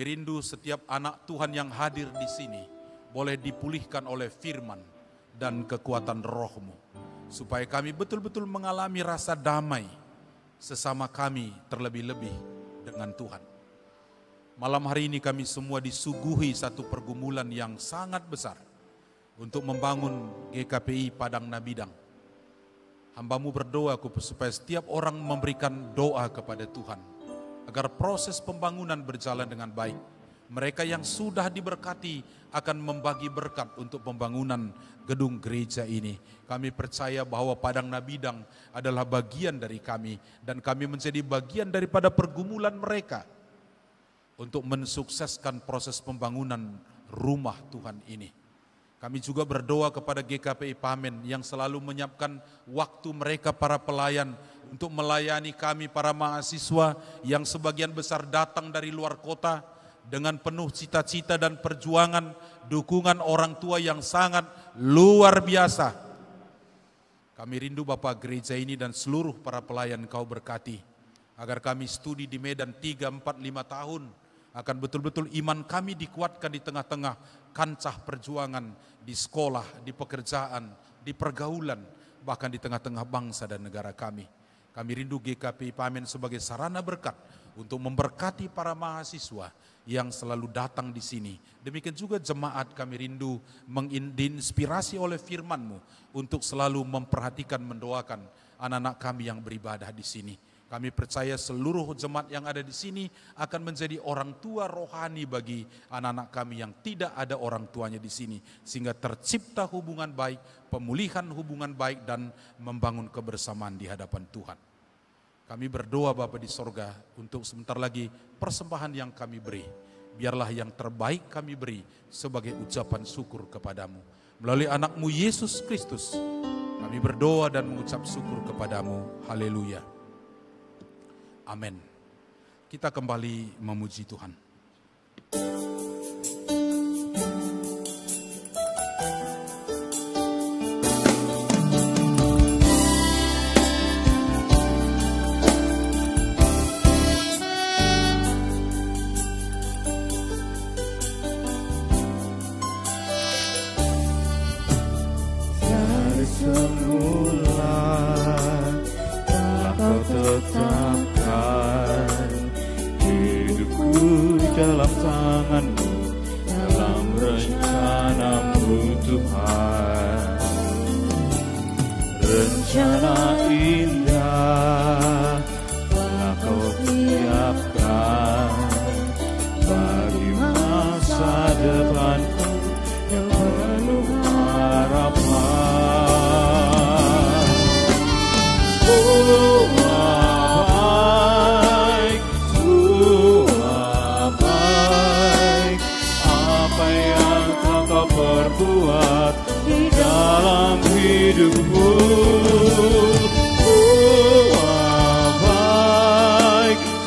[SPEAKER 4] rindu setiap anak Tuhan yang hadir di sini boleh dipulihkan oleh firman dan kekuatan roh-Mu, supaya kami betul-betul mengalami rasa damai sesama kami, terlebih-lebih dengan Tuhan. Malam hari ini kami semua disuguhi satu pergumulan yang sangat besar untuk membangun GKPI Padang Nabidang. Hamba-Mu berdoa supaya setiap orang memberikan doa kepada Tuhan agar proses pembangunan berjalan dengan baik. Mereka yang sudah diberkati akan membagi berkat untuk pembangunan gedung gereja ini. Kami percaya bahwa Padang Nabidang adalah bagian dari kami dan kami menjadi bagian daripada pergumulan mereka untuk mensukseskan proses pembangunan rumah Tuhan ini. Kami juga berdoa kepada GKPI Pamen yang selalu menyiapkan waktu mereka para pelayan untuk melayani kami para mahasiswa yang sebagian besar datang dari luar kota dengan penuh cita-cita dan perjuangan, dukungan orang tua yang sangat luar biasa. Kami rindu Bapak gereja ini dan seluruh para pelayan Kau berkati, agar kami studi di Medan 3, 4, 5 tahun, akan betul-betul iman kami dikuatkan di tengah-tengah kancah perjuangan, di sekolah, di pekerjaan, di pergaulan, bahkan di tengah-tengah bangsa dan negara kami. Kami rindu GKPI Pamen sebagai sarana berkat untuk memberkati para mahasiswa yang selalu datang di sini. Demikian juga jemaat kami rindu diinspirasi oleh firman-Mu untuk selalu memperhatikan, mendoakan anak-anak kami yang beribadah di sini. Kami percaya seluruh jemaat yang ada di sini akan menjadi orang tua rohani bagi anak-anak kami yang tidak ada orang tuanya di sini. Sehingga tercipta hubungan baik, pemulihan hubungan baik dan membangun kebersamaan di hadapan Tuhan. Kami berdoa Bapa di sorga untuk sebentar lagi persembahan yang kami beri. Biarlah yang terbaik kami beri sebagai ucapan syukur kepadamu. Melalui anak-Mu Yesus Kristus kami berdoa dan mengucap syukur kepadamu. Haleluya. Amin. Kita kembali memuji Tuhan.
[SPEAKER 2] Dari semula telah Kau tetapkan hidupku dalam tangan-Mu, dalam rencana-Mu Tuhan. Rencana indah telah Kau siapkan bagi masa depanku yang penuh harapan. Apa yang telah Kau perbuat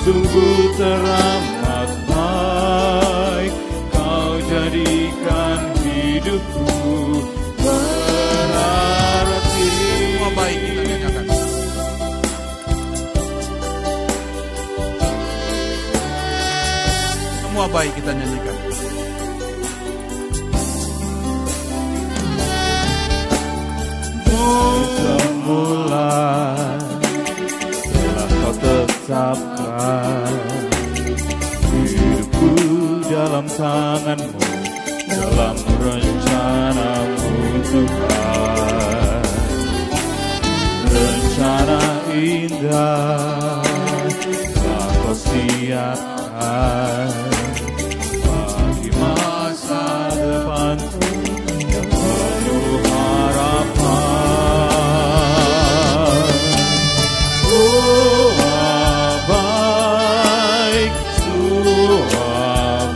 [SPEAKER 2] sungguh teramat baik. Kau jadikan hidupku berarti.
[SPEAKER 4] Semua baik kita nyanyikan. Semua baik kita nyanyikan.
[SPEAKER 2] Semula telah kau tetapkan hidupku dalam tangan-Mu, dalam rencana-Mu Tuhan. Rencana indah telah kau siapkan bagi masa depanku yang penuh harapan.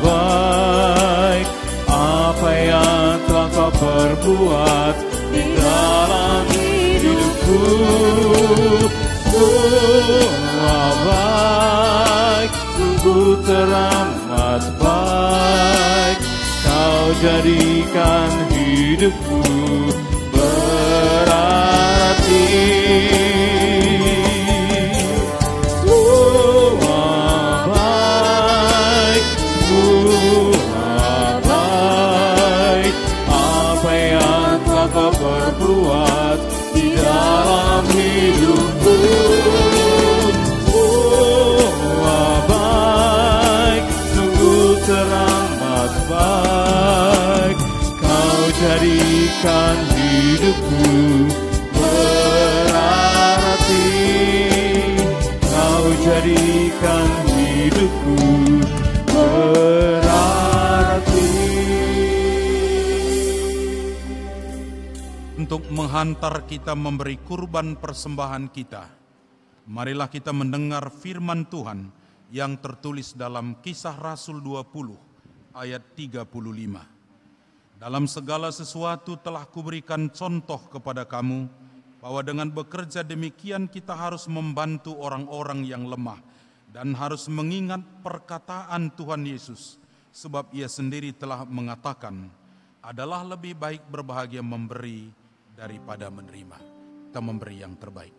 [SPEAKER 2] Baik apa yang telah kau perbuat di dalam hidupku. Baik, sungguh teramat baik. Kau jadikan hidupku berarti. Kau berbuat di dalam hidupku. Semua baik, sungguh teramat baik. Kau jadikan hidupku berarti. Kau jadikan hidupku berarti.
[SPEAKER 4] Untuk menghantar kita memberi kurban persembahan kita, marilah kita mendengar firman Tuhan yang tertulis dalam Kisah Rasul 20 ayat 35. Dalam segala sesuatu telah kuberikan contoh kepada kamu, bahwa dengan bekerja demikian kita harus membantu orang-orang yang lemah dan harus mengingat perkataan Tuhan Yesus, sebab Ia sendiri telah mengatakan, adalah lebih baik berbahagia memberi daripada menerima. Kita memberi yang terbaik.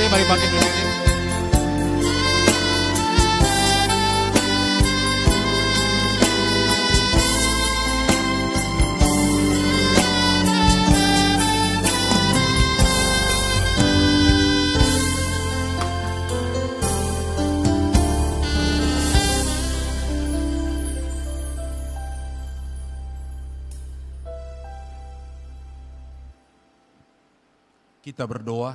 [SPEAKER 5] kasih, mari bangkit berdiri.
[SPEAKER 4] Kita berdoa.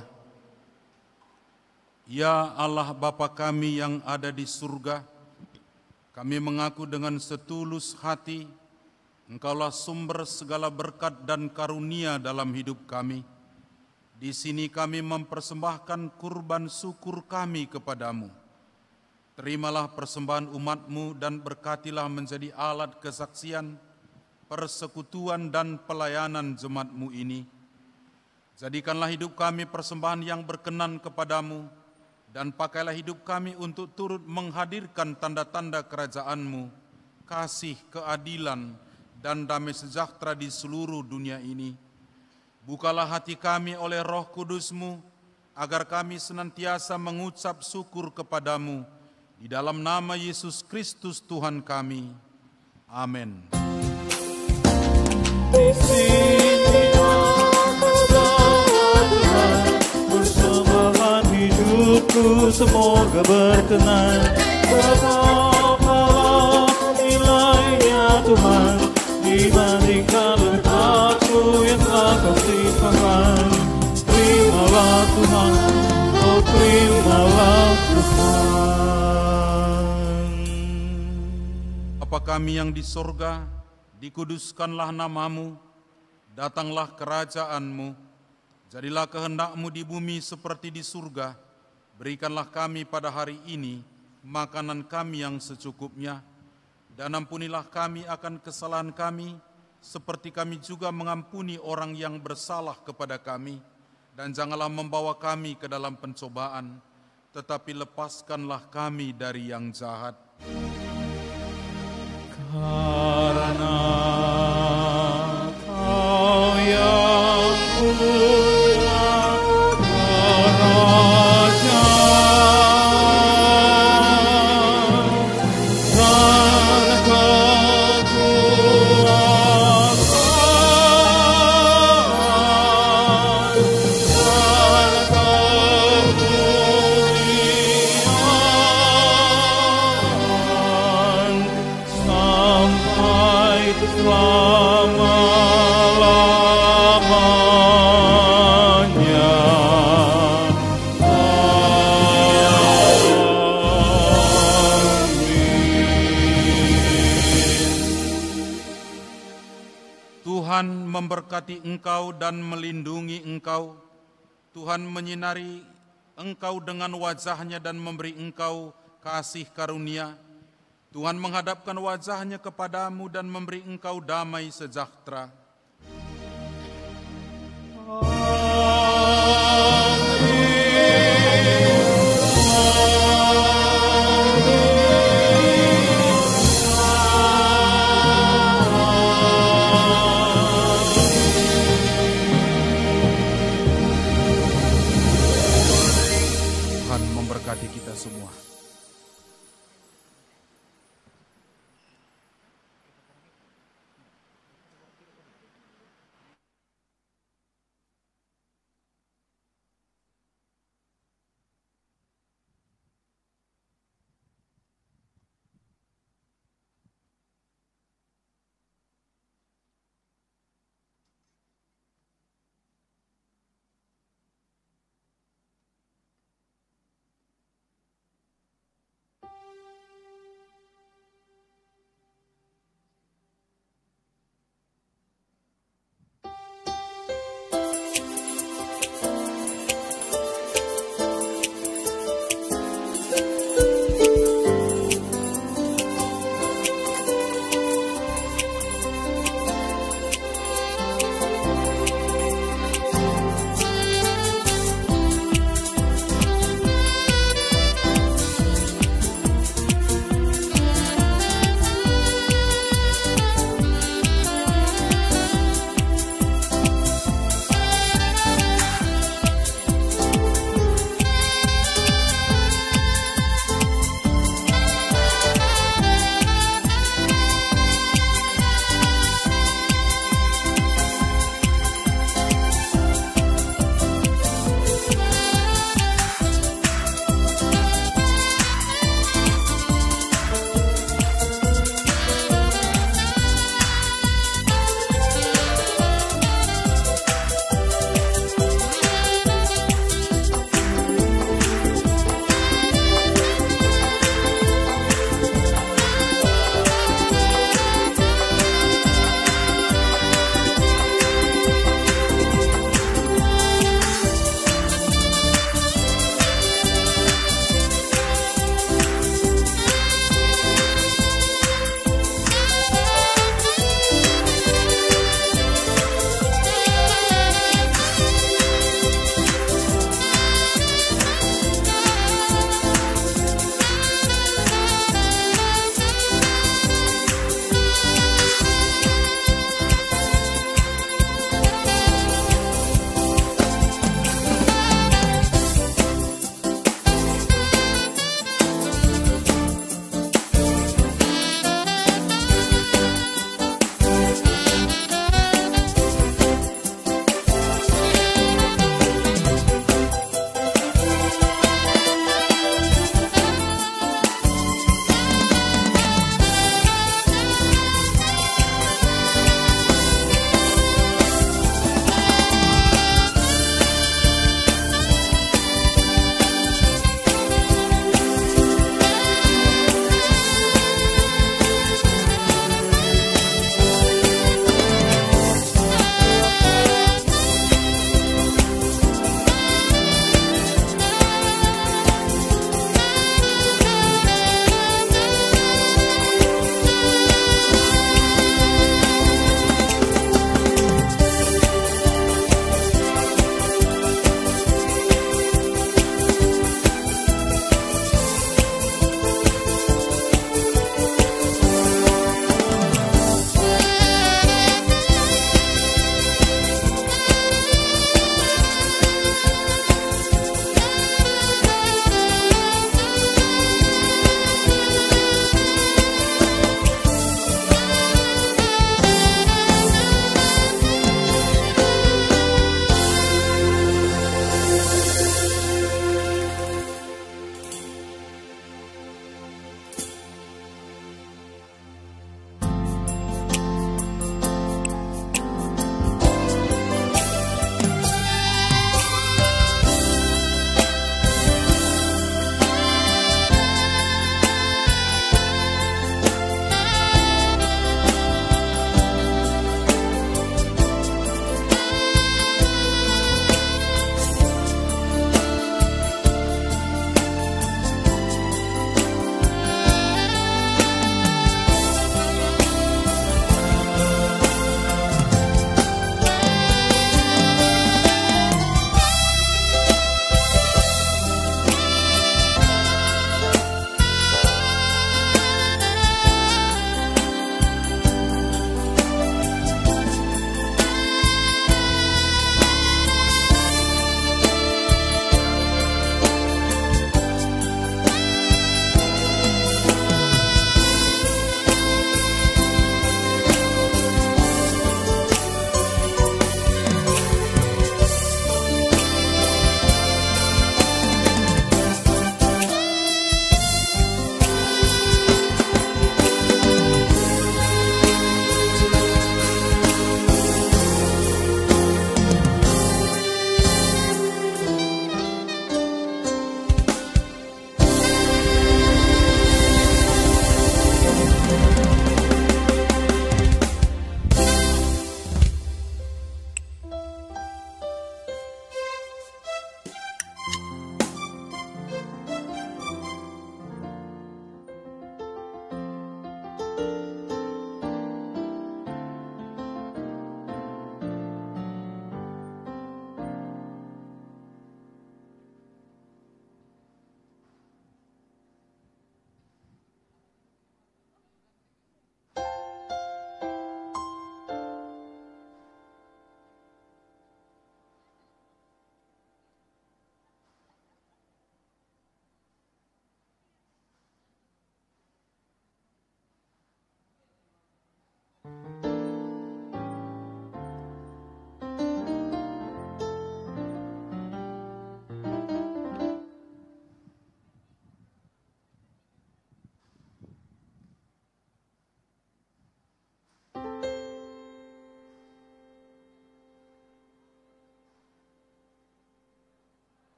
[SPEAKER 4] Ya Allah Bapa kami yang ada di surga, kami mengaku dengan setulus hati, Engkaulah sumber segala berkat dan karunia dalam hidup kami. Di sini kami mempersembahkan kurban syukur kami kepadamu. Terimalah persembahan umat-Mu dan berkatilah menjadi alat kesaksian, persekutuan dan pelayanan jemaat-Mu ini. Jadikanlah hidup kami persembahan yang berkenan kepadamu, dan pakailah hidup kami untuk turut menghadirkan tanda-tanda kerajaan-Mu, kasih, keadilan, dan damai sejahtera di seluruh dunia ini. Bukalah hati kami oleh Roh Kudus-Mu, agar kami senantiasa mengucap syukur kepadamu, di dalam nama Yesus Kristus Tuhan kami. Amin.
[SPEAKER 2] Di sini persembahan hidupku semoga berkenan. Betapa nilainya Tuhan dibandingkan berkatmu yang telah Kau limpahkan. Terimalah Tuhan, oh terimalah Tuhan.
[SPEAKER 4] Bapa kami yang di sorga, dikuduskanlah namamu, datanglah kerajaan-Mu, jadilah kehendak-Mu di bumi seperti di surga. Berikanlah kami pada hari ini makanan kami yang secukupnya, dan ampunilah kami akan kesalahan kami, seperti kami juga mengampuni orang yang bersalah kepada kami. Dan janganlah membawa kami ke dalam pencobaan, tetapi lepaskanlah kami dari yang jahat.
[SPEAKER 2] Karena Kau yang punya kerajaan dan kekuasaan dan kemuliaan sampai selama-lamanya.
[SPEAKER 4] Tuhan memberkati engkau dan melindungi engkau. Tuhan menyinari engkau dengan wajah-Nya dan memberi engkau kasih karunia. Tuhan menghadapkan wajah-Nya kepadamu dan memberi engkau damai sejahtera. Tuhan memberkati kita semua.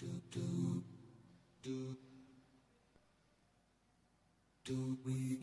[SPEAKER 5] Do we